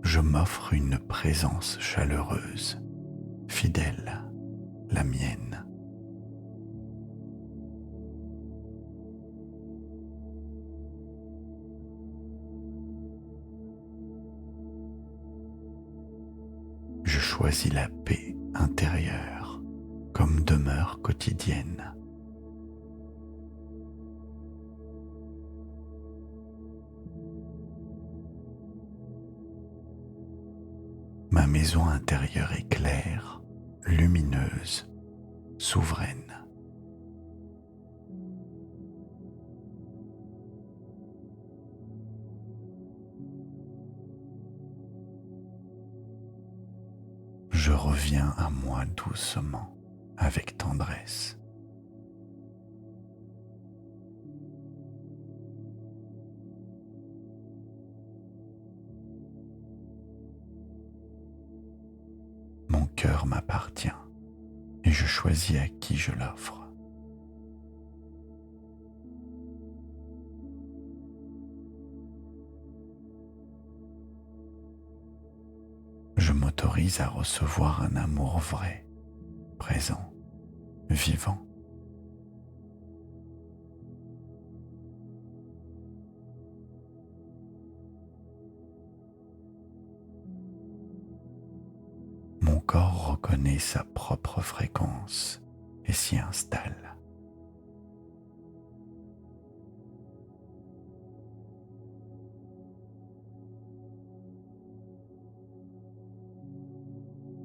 Je m'offre une présence chaleureuse, fidèle, la mienne. Je choisis la paix intérieure comme demeure quotidienne. Ma maison intérieure est claire, lumineuse, souveraine. Je reviens à moi doucement, avec tendresse. Mon cœur m'appartient et je choisis à qui je l'offre. Je m'autorise à recevoir un amour vrai, présent, vivant. Mon corps reconnaît sa propre fréquence et s'y installe.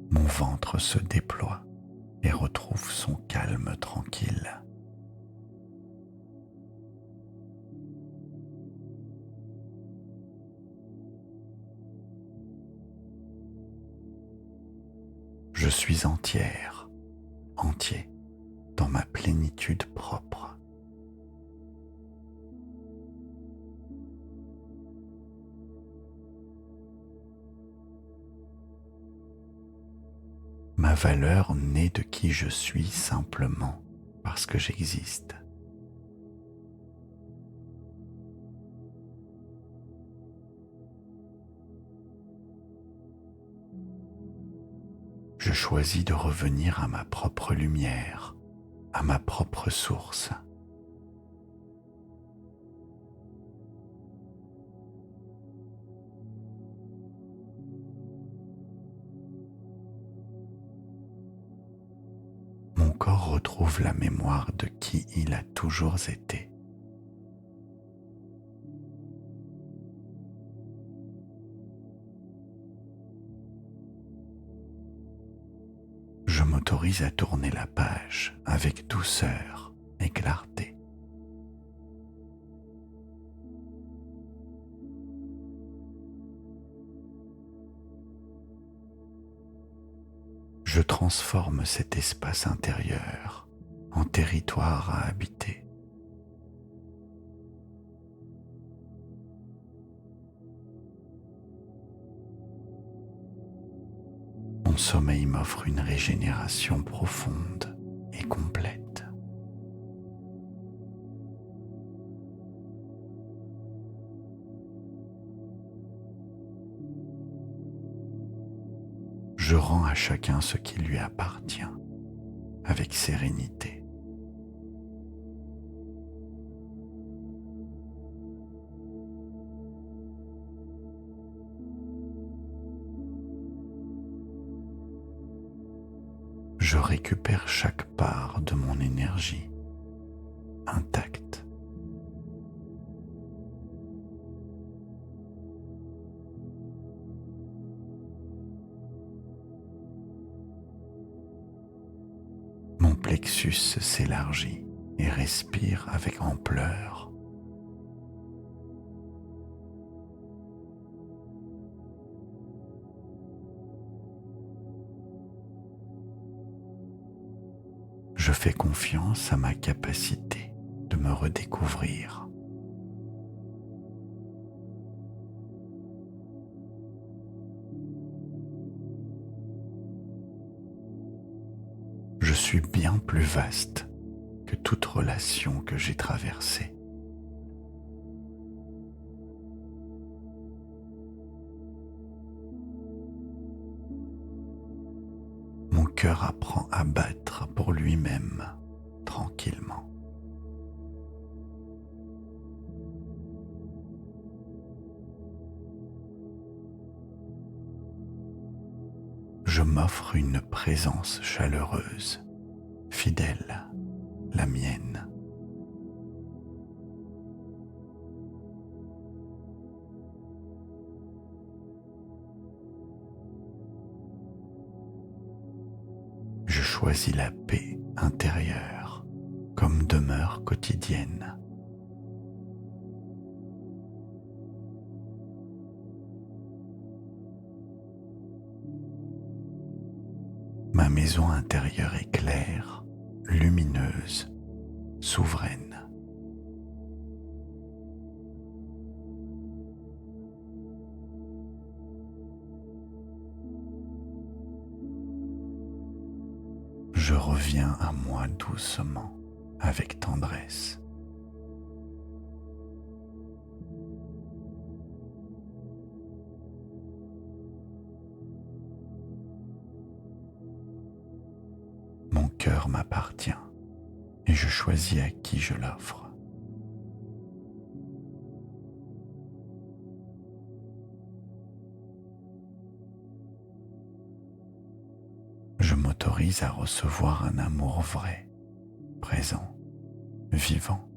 Mon ventre se déploie et retrouve son calme tranquille. Je suis entière, entier, dans ma plénitude propre. Ma valeur naît de qui je suis simplement parce que j'existe. Je choisis de revenir à ma propre lumière, à ma propre source. Mon corps retrouve la mémoire de qui il a toujours été. Je m'autorise à tourner la page avec douceur et clarté. Je transforme cet espace intérieur en territoire à habiter. Mon sommeil m'offre une régénération profonde et complète. Je rends à chacun ce qui lui appartient, avec sérénité. Je récupère chaque part de mon énergie intacte. Mon plexus s'élargit et respire avec ampleur. Je fais confiance à ma capacité de me redécouvrir. suis bien plus vaste que toute relation que j'ai traversée. Mon cœur apprend à battre pour lui-même, tranquillement. Je m'offre une présence chaleureuse, fidèle, la mienne. Je choisis la paix intérieure comme demeure quotidienne. Ma maison intérieure est claire, lumineuse, souveraine. Je reviens à moi doucement, avec tendresse. Mon cœur m'appartient et je choisis à qui je l'offre. Je m'autorise à recevoir un amour vrai, présent, vivant.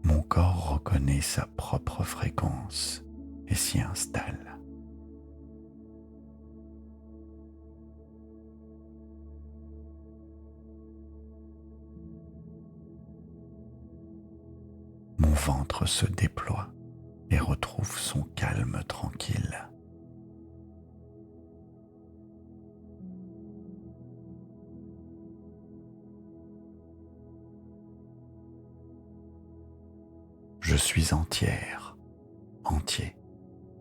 Mon corps reconnaît sa propre fréquence et s'y installe. Mon ventre se déploie et retrouve son calme tranquille. Je suis entière, entier,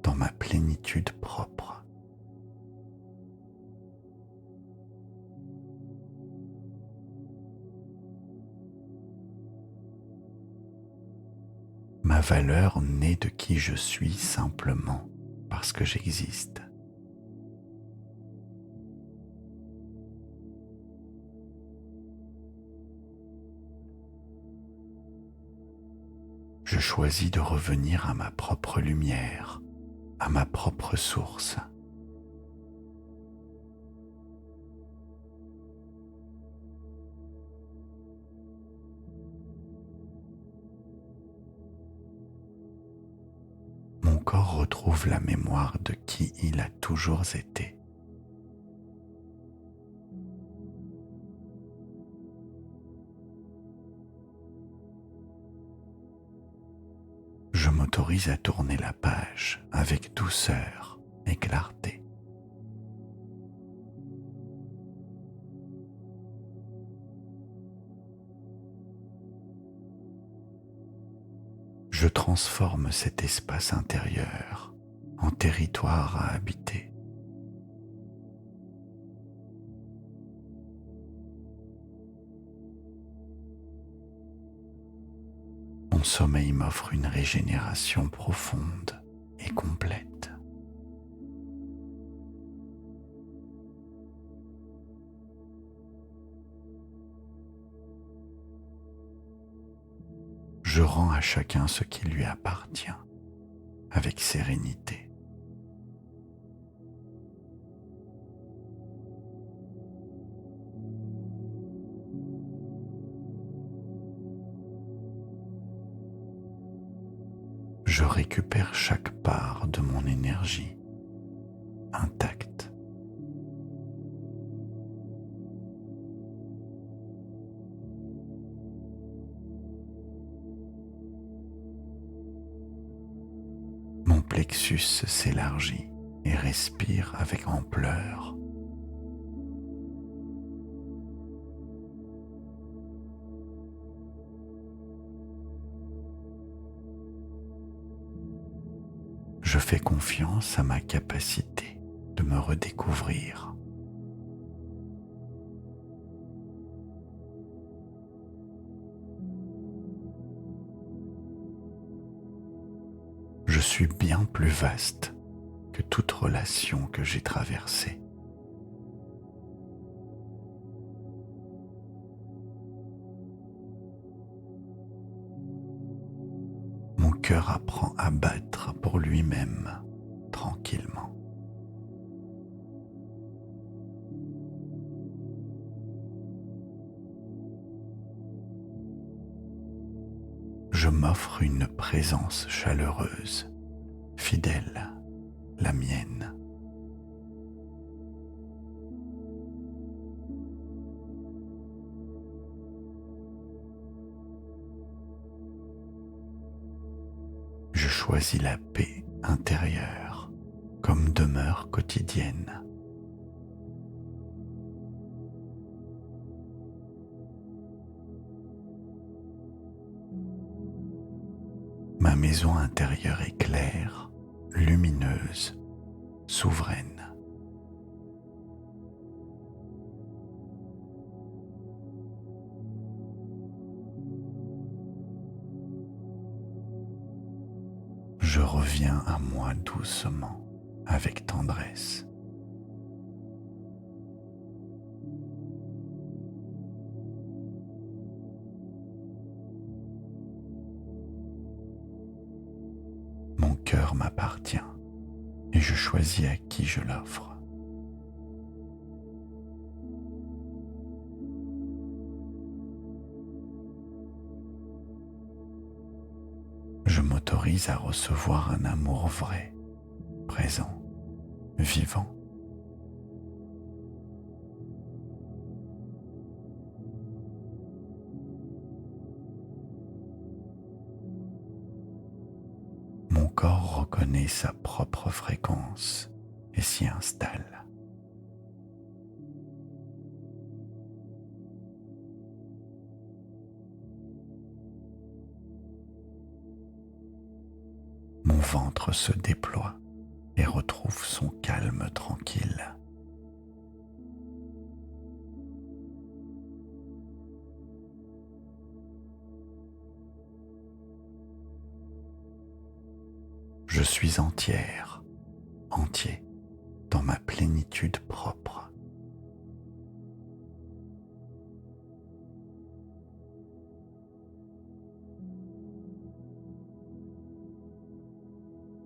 dans ma plénitude propre. Ma valeur naît de qui je suis simplement parce que j'existe. Je choisis de revenir à ma propre lumière, à ma propre source. Mon corps retrouve la mémoire de qui il a toujours été. Je m'autorise à tourner la page avec douceur et clarté. Je transforme cet espace intérieur en territoire à habiter. Mon sommeil m'offre une régénération profonde et complète. Je rends à chacun ce qui lui appartient, avec sérénité. Je récupère chaque part de mon énergie intacte. Mon plexus s'élargit et respire avec ampleur. fais confiance à ma capacité de me redécouvrir. Je suis bien plus vaste que toute relation que j'ai traversée. Mon cœur apprend à battre pour lui-même tranquillement. Je m'offre une présence chaleureuse, fidèle, la mienne. Je choisis la paix intérieure comme demeure quotidienne. Ma maison intérieure est claire, lumineuse, souveraine. Je reviens à moi doucement, avec tendresse. Mon cœur m'appartient et je choisis à qui je l'offre. Je m'autorise à recevoir un amour vrai, présent, vivant. Mon corps reconnaît sa propre fréquence et s'y installe. Mon ventre se déploie et retrouve son calme tranquille. Je suis entière, entier, dans ma plénitude propre.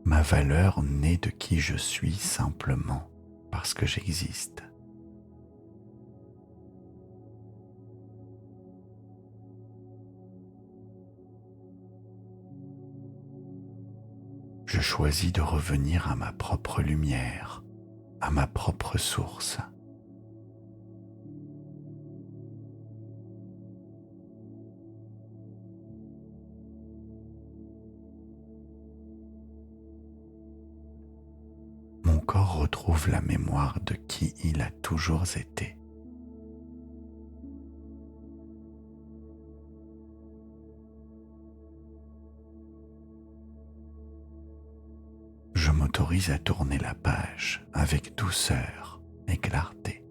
Ma valeur naît de qui je suis simplement parce que j'existe. Je choisis de revenir à ma propre lumière, à ma propre source. Mon corps retrouve la mémoire de qui il a toujours été. Je m'autorise à tourner la page avec douceur et clarté.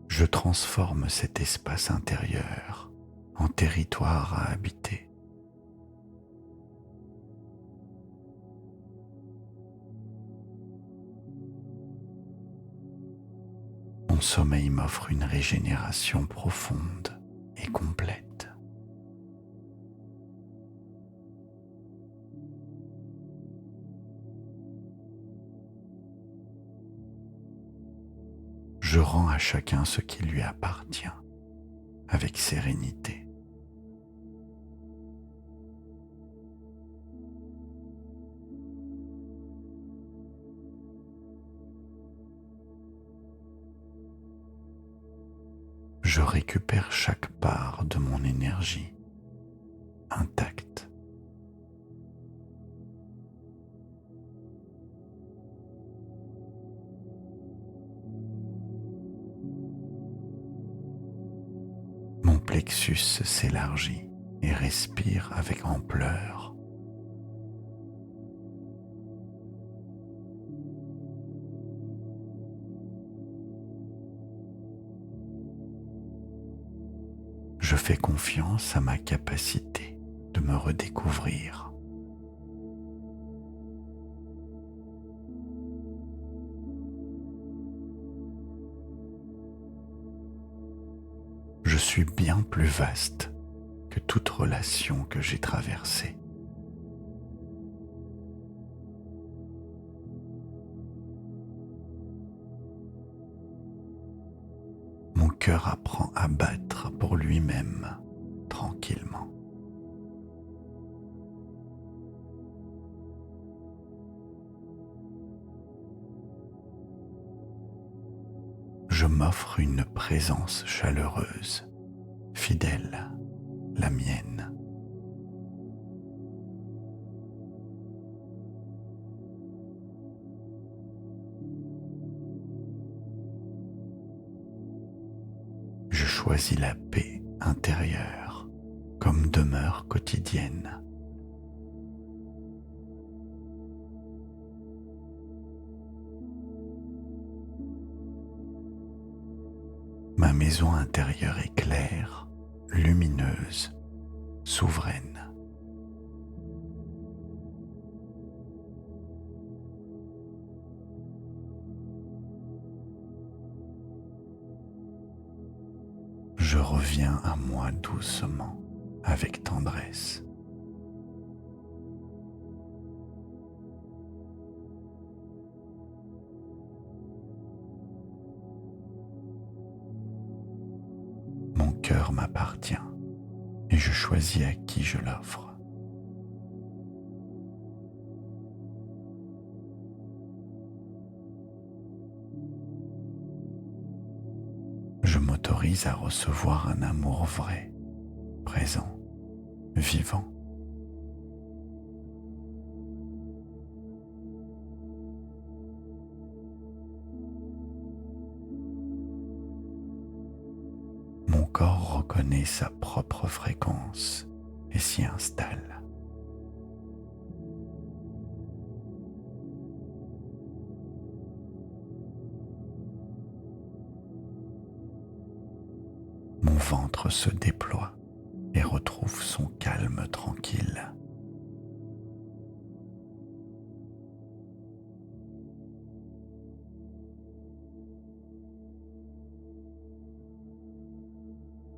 Je transforme cet espace intérieur en territoire à habiter. Mon sommeil m'offre une régénération profonde et complète. Je rends à chacun ce qui lui appartient avec sérénité. Je récupère chaque part de mon énergie intacte. plexus s'élargit et respire avec ampleur. Je fais confiance à ma capacité de me redécouvrir. Je suis bien plus vaste que toute relation que j'ai traversée. Mon cœur apprend à battre pour lui-même, tranquillement. Je m'offre une présence chaleureuse, fidèle, la mienne. Je choisis la paix intérieure comme demeure quotidienne. Ma maison intérieure est claire, lumineuse, souveraine. Je reviens à moi doucement, avec tendresse. Mon cœur m'appartient et je choisis à qui je l'offre. Je m'autorise à recevoir un amour vrai, présent, vivant. Mon corps reconnaît sa propre fréquence et s'y installe. Mon ventre se déploie et retrouve son calme tranquille.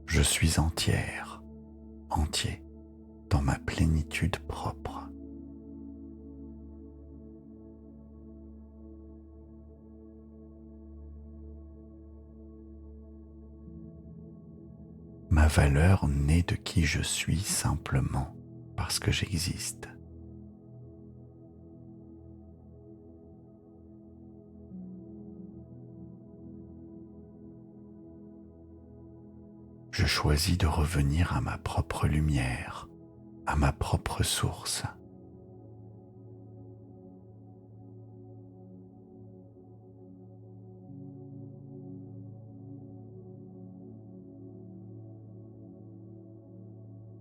Je suis entière, entier, dans ma plénitude propre. Ma valeur naît de qui je suis simplement parce que j'existe. Je choisis de revenir à ma propre lumière, à ma propre source.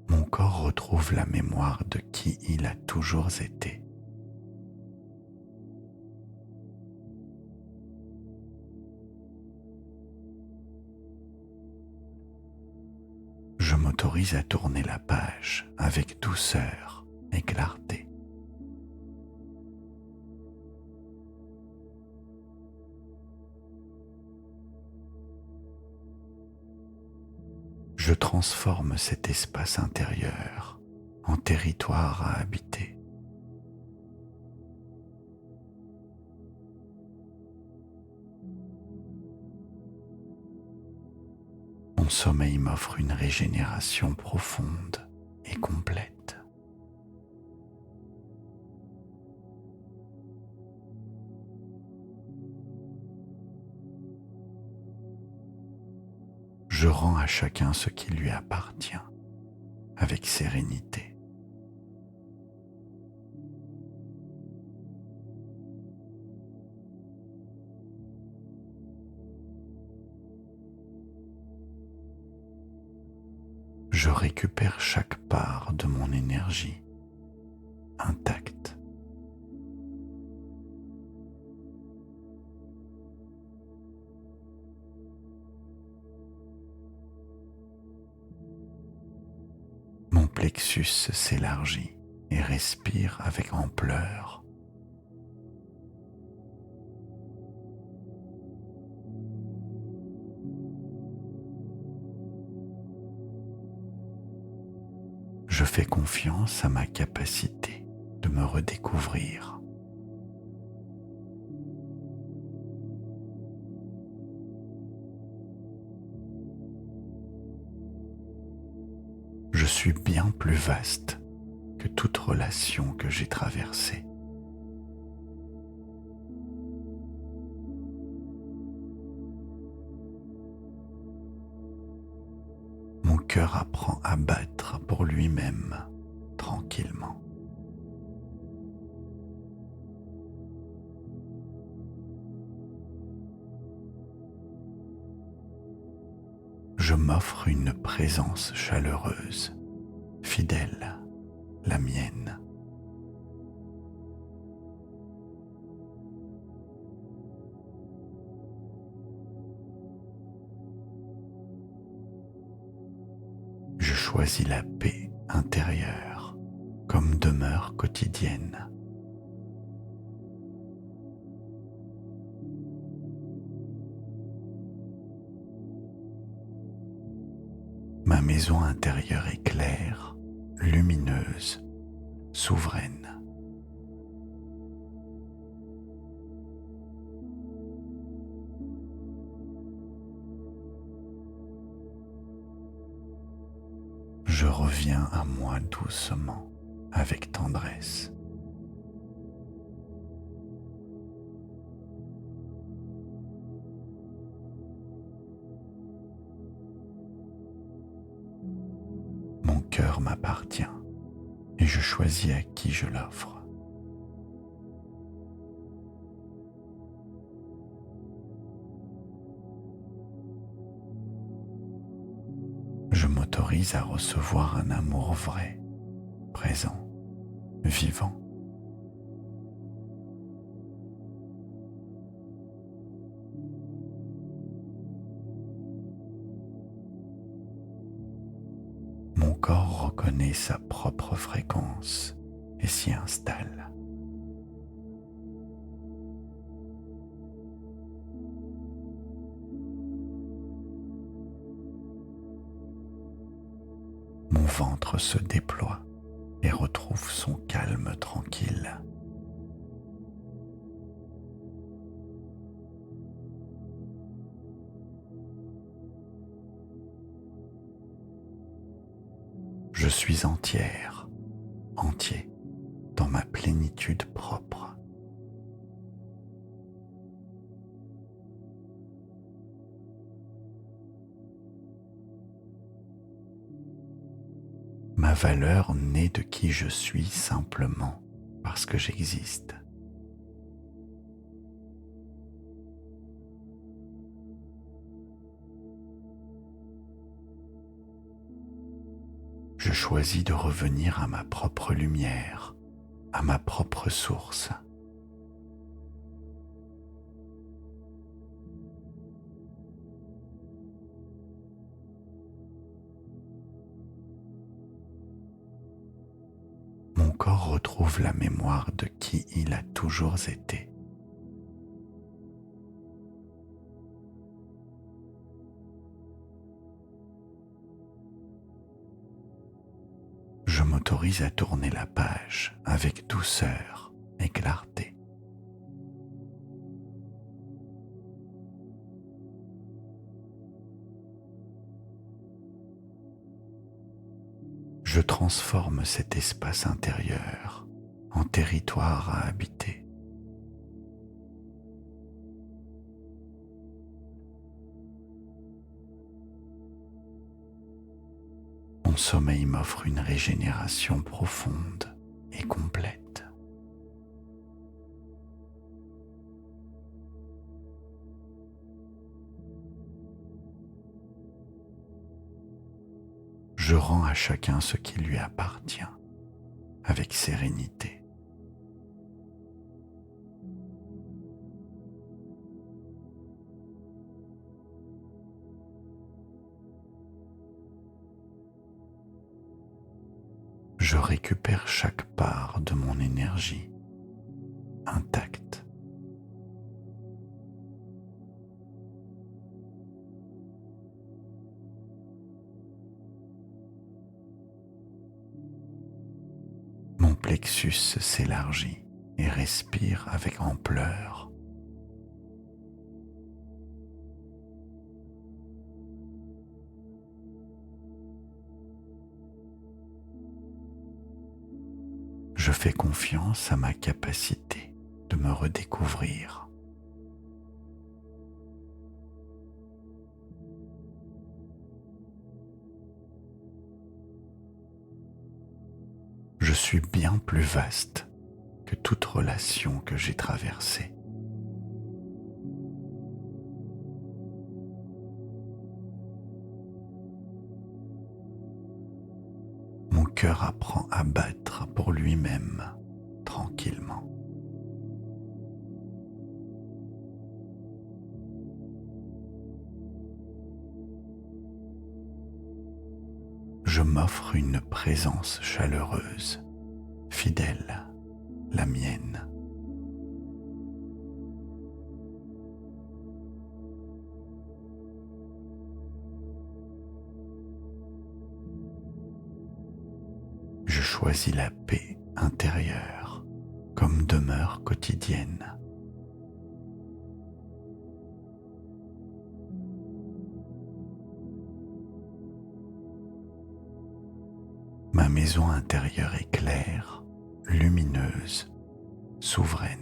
Mon corps retrouve la mémoire de qui il a toujours été. Je m'autorise à tourner la page avec douceur et clarté. Je transforme cet espace intérieur en territoire à habiter. Mon sommeil m'offre une régénération profonde et complète. Je rends à chacun ce qui lui appartient avec sérénité. je récupère chaque part de mon énergie intacte. Mon plexus s'élargit et respire avec ampleur. Je fais confiance à ma capacité de me redécouvrir. Je suis bien plus vaste que toute relation que j'ai traversée. Mon cœur apprend à battre pour lui-même tranquillement. Je m'offre une présence chaleureuse, fidèle, la mienne. Je choisis la paix intérieure comme demeure quotidienne. Ma maison intérieure est claire, lumineuse, souveraine. Je reviens à moi doucement, avec tendresse. Mon cœur m'appartient et je choisis à qui je l'offre. Je m'autorise à recevoir un amour vrai, présent, vivant. Mon corps reconnaît sa propre fréquence et s'y installe. Mon ventre se déploie et retrouve son calme tranquille. Je suis entière, entier, dans ma plénitude propre. Ma valeur naît de qui je suis simplement parce que j'existe. Je choisis de revenir à ma propre lumière, à ma propre source. Mon corps retrouve la mémoire de qui il a toujours été. Je m'autorise à tourner la page avec douceur et clarté. Je transforme cet espace intérieur en territoire à habiter. Mon sommeil m'offre une régénération profonde et complète. je rends à chacun ce qui lui appartient avec sérénité. Je récupère chaque part de mon énergie intacte. Mon plexus s'élargit et respire avec ampleur. Je fais confiance à ma capacité de me redécouvrir. Je suis bien plus vaste que toute relation que j'ai traversée. Mon cœur apprend à battre pour lui-même, tranquillement. Je m'offre une présence chaleureuse, fidèle, la mienne. Je choisis la paix intérieure comme demeure quotidienne. Ma maison intérieure est claire, lumineuse, souveraine.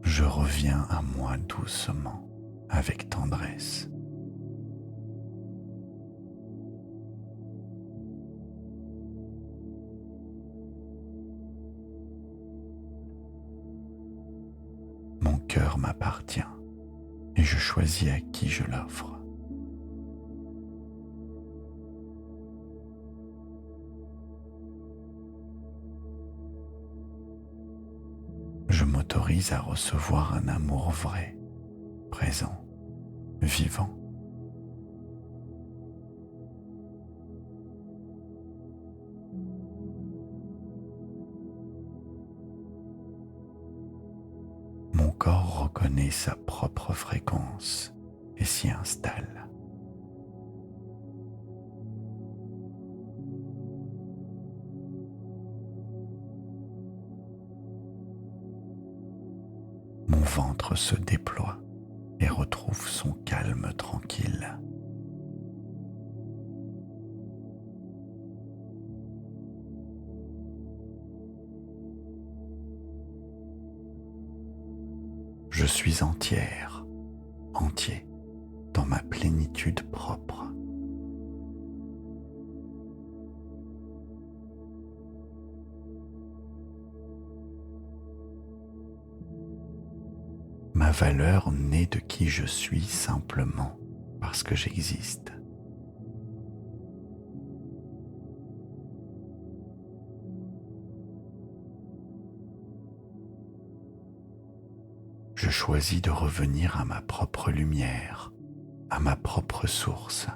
Je reviens à moi doucement, avec tendresse. Mon cœur m'appartient et je choisis à qui je l'offre. Je m'autorise à recevoir un amour vrai, présent, vivant. Mon corps reconnaît sa propre fréquence et s'y installe. Mon ventre se déploie et retrouve son calme tranquille. Je suis entière, entier, dans ma plénitude propre. Ma valeur naît de qui je suis simplement parce que j'existe. Je choisis de revenir à ma propre lumière, à ma propre source.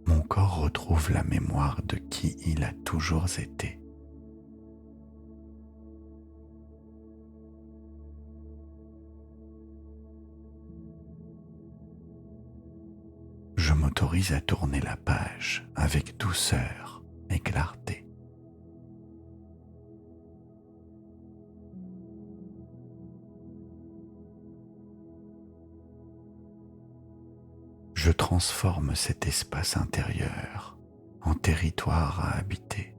Mon corps retrouve la mémoire de qui il a toujours été. Je m'autorise à tourner la page avec douceur et clarté. Je transforme cet espace intérieur en territoire à habiter.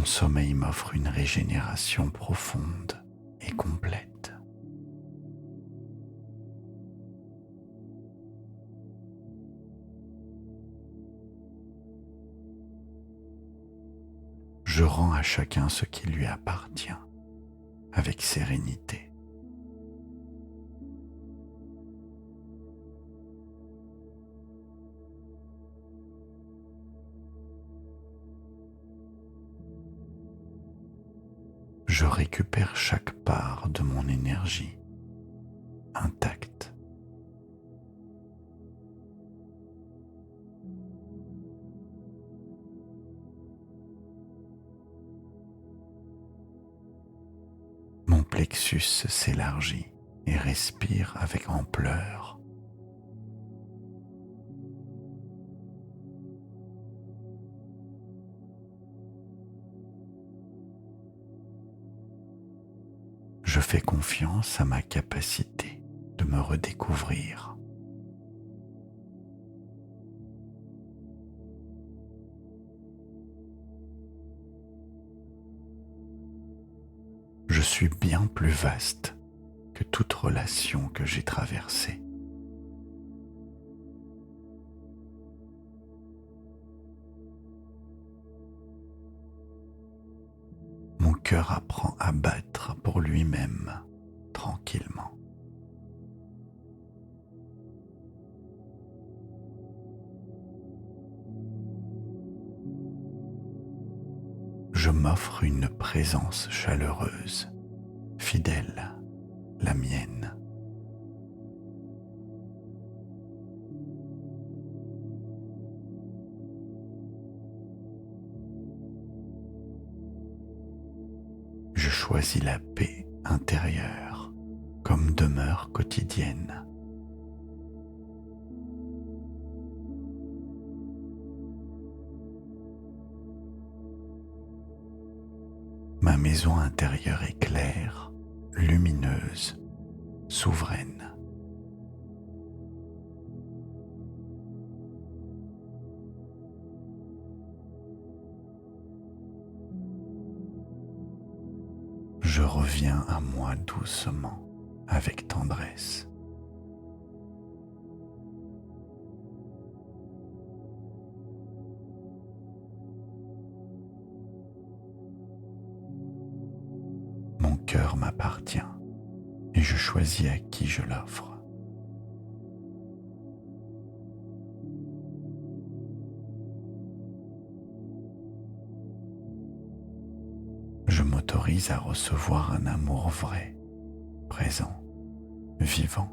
Mon sommeil m'offre une régénération profonde et complète. Je rends à chacun ce qui lui appartient avec sérénité. Je récupère chaque part de mon énergie intacte. Mon plexus s'élargit et respire avec ampleur. Je fais confiance à ma capacité de me redécouvrir. Je suis bien plus vaste que toute relation que j'ai traversée. Mon cœur apprend à battre pour lui-même tranquillement. Je m'offre une présence chaleureuse, fidèle, la mienne. Je choisis la paix intérieure comme demeure quotidienne. Ma maison intérieure est claire, lumineuse, souveraine. Je reviens à moi doucement, avec tendresse. Mon cœur m'appartient et je choisis à qui je l'offre. Je m'autorise à recevoir un amour vrai, présent, vivant.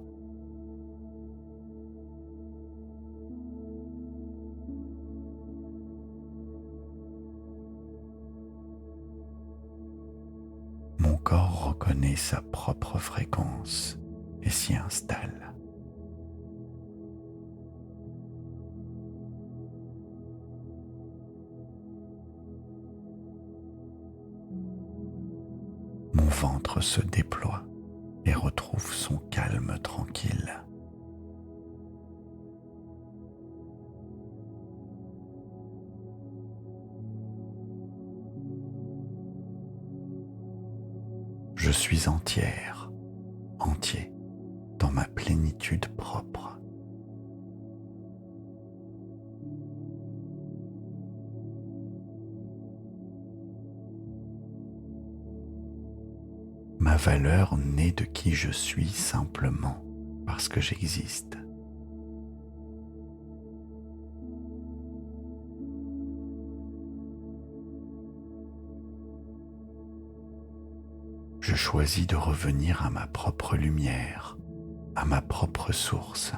Mon corps reconnaît sa propre fréquence et s'y installe. Mon ventre se déploie et retrouve son calme tranquille. Je suis entière, entier, dans ma plénitude propre. Ma valeur naît de qui je suis simplement parce que j'existe. Je choisis de revenir à ma propre lumière, à ma propre source.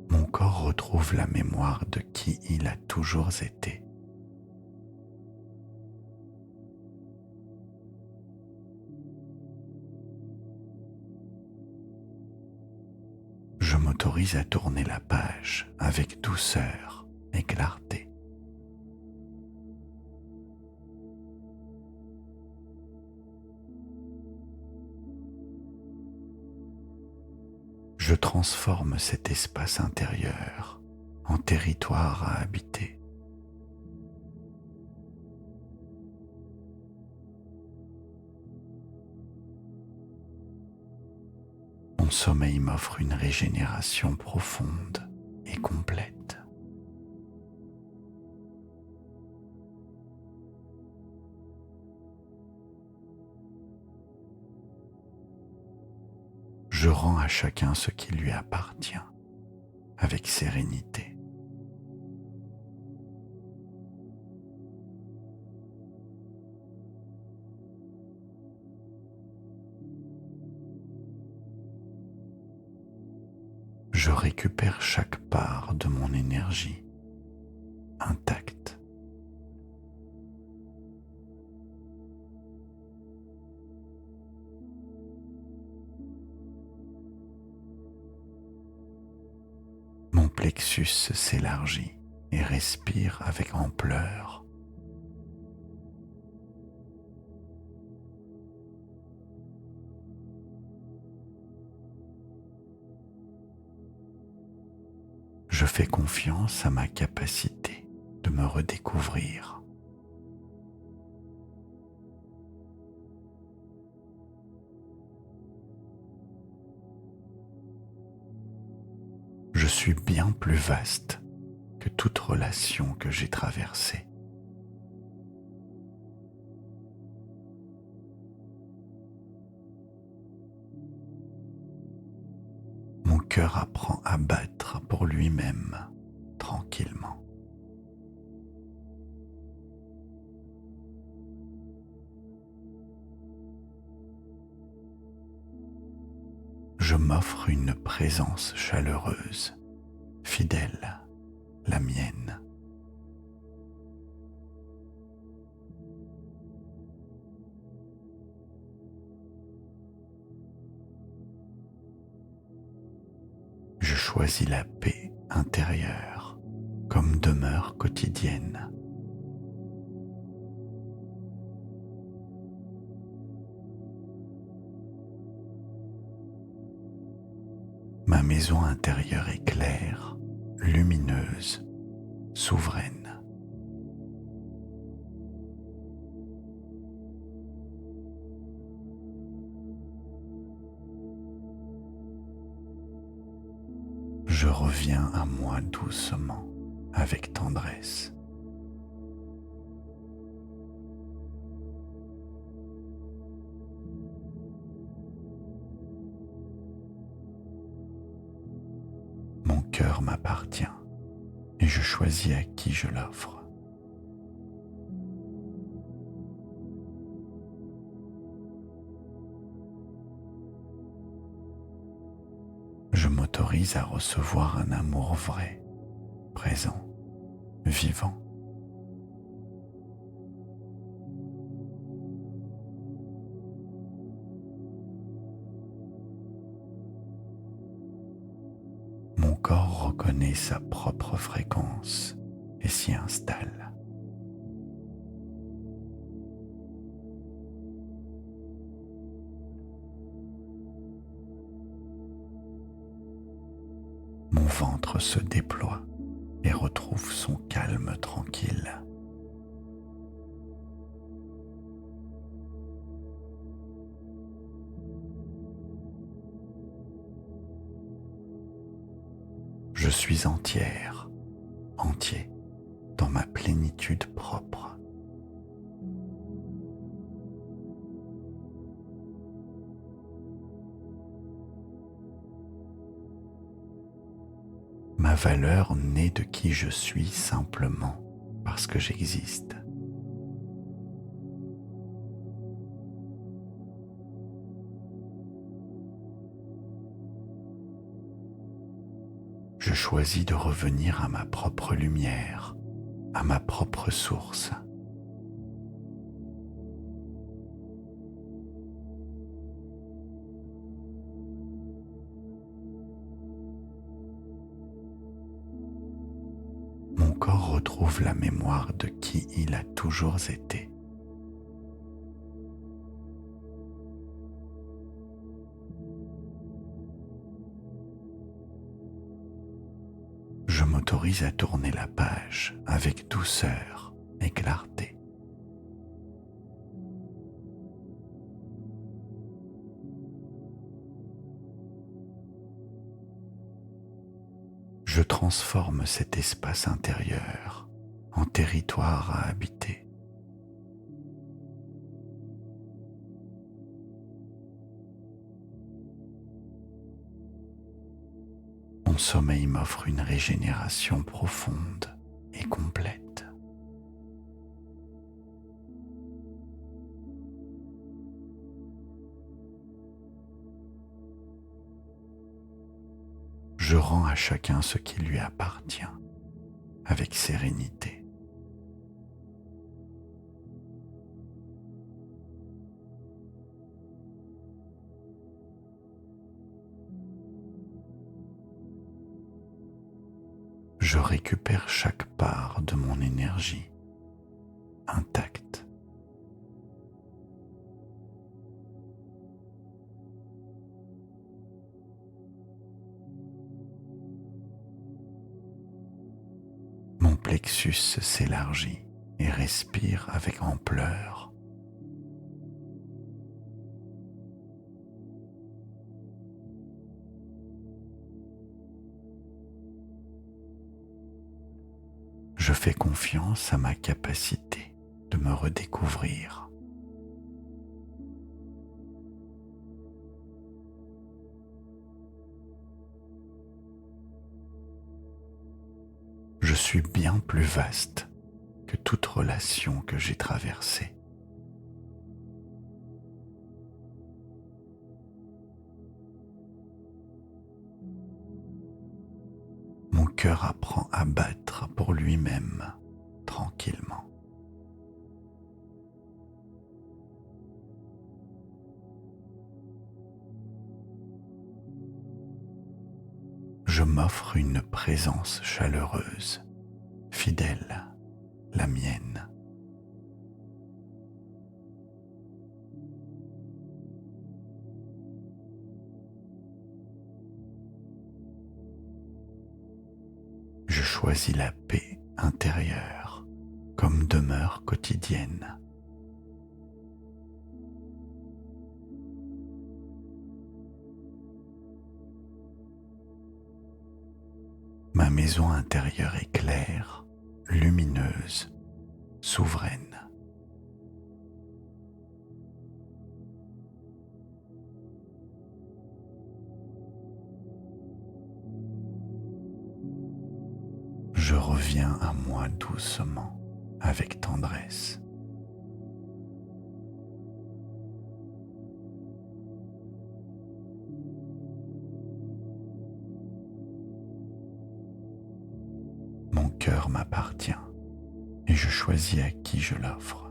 Mon corps retrouve la mémoire de qui il a toujours été. Je m'autorise à tourner la page avec douceur et clarté. Je transforme cet espace intérieur en territoire à habiter. Mon sommeil m'offre une régénération profonde et complète. Je rends à chacun ce qui lui appartient avec sérénité. Je récupère chaque part de mon énergie intacte. Mon plexus s'élargit et respire avec ampleur. Je fais confiance à ma capacité de me redécouvrir. Je suis bien plus vaste que toute relation que j'ai traversée. Mon cœur apprend à battre pour lui-même tranquillement. Je m'offre une présence chaleureuse, fidèle, la mienne. Je choisis la paix intérieure comme demeure quotidienne. Ma maison intérieure est claire, lumineuse, souveraine. Je reviens à moi doucement, avec tendresse. Mon cœur m'appartient et je choisis à qui je l'offre. Je m'autorise à recevoir un amour vrai, présent, vivant. Mon corps reconnaît sa propre fréquence et s'y installe. Mon ventre se déploie et retrouve son calme tranquille. Je suis entière, entier, dans ma plénitude propre. Ma valeur naît de qui je suis simplement parce que j'existe. Je choisis de revenir à ma propre lumière, à ma propre source. Mon corps retrouve la mémoire de qui il a toujours été. m'autorise à tourner la page avec douceur et clarté. Je transforme cet espace intérieur en territoire à habiter. Mon sommeil m'offre une régénération profonde et complète. Je rends à chacun ce qui lui appartient avec sérénité. Je récupère chaque part de mon énergie intacte. Mon plexus s'élargit et respire avec ampleur. Je fais confiance à ma capacité de me redécouvrir. Je suis bien plus vaste que toute relation que j'ai traversée. Mon cœur apprend à battre pour lui-même tranquillement. Je m'offre une présence chaleureuse, fidèle, la mienne. Je choisis la paix intérieure comme demeure quotidienne. Ma maison intérieure est claire, lumineuse, souveraine. Je reviens à moi doucement, avec tendresse. Mon cœur m'appartient et je choisis à qui je l'offre.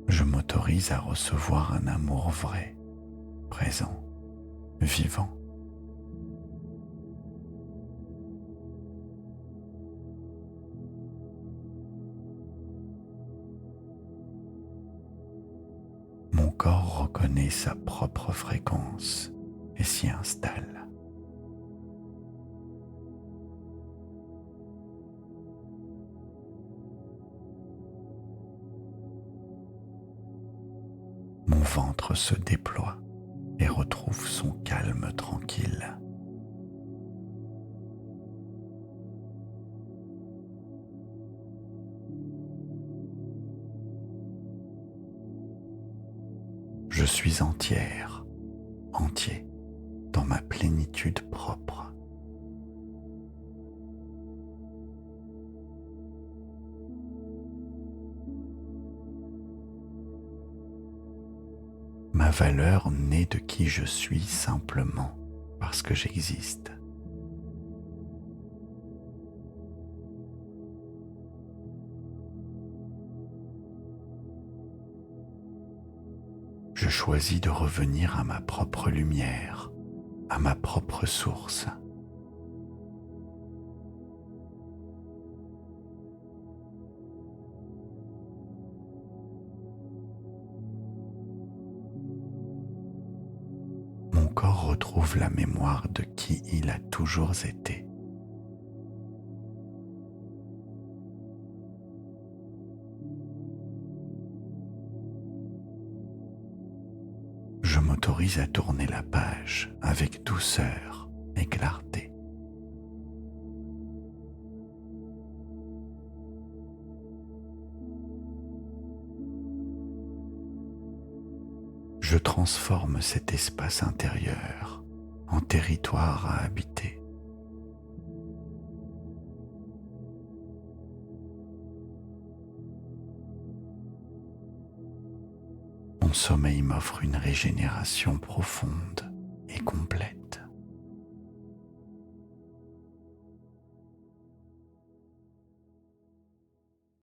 Je m'autorise à recevoir un amour vrai, présent, vivant. Mon corps reconnaît sa propre fréquence et s'y installe. Mon ventre se déploie et retrouve son calme tranquille. Je suis entière, entier, dans ma plénitude propre. Ma valeur naît de qui je suis simplement parce que j'existe. Je choisis de revenir à ma propre lumière, à ma propre source. retrouve la mémoire de qui il a toujours été. Je m'autorise à tourner la page avec douceur et clarté. Je transforme cet espace intérieur en territoire à habiter. Mon sommeil m'offre une régénération profonde et complète.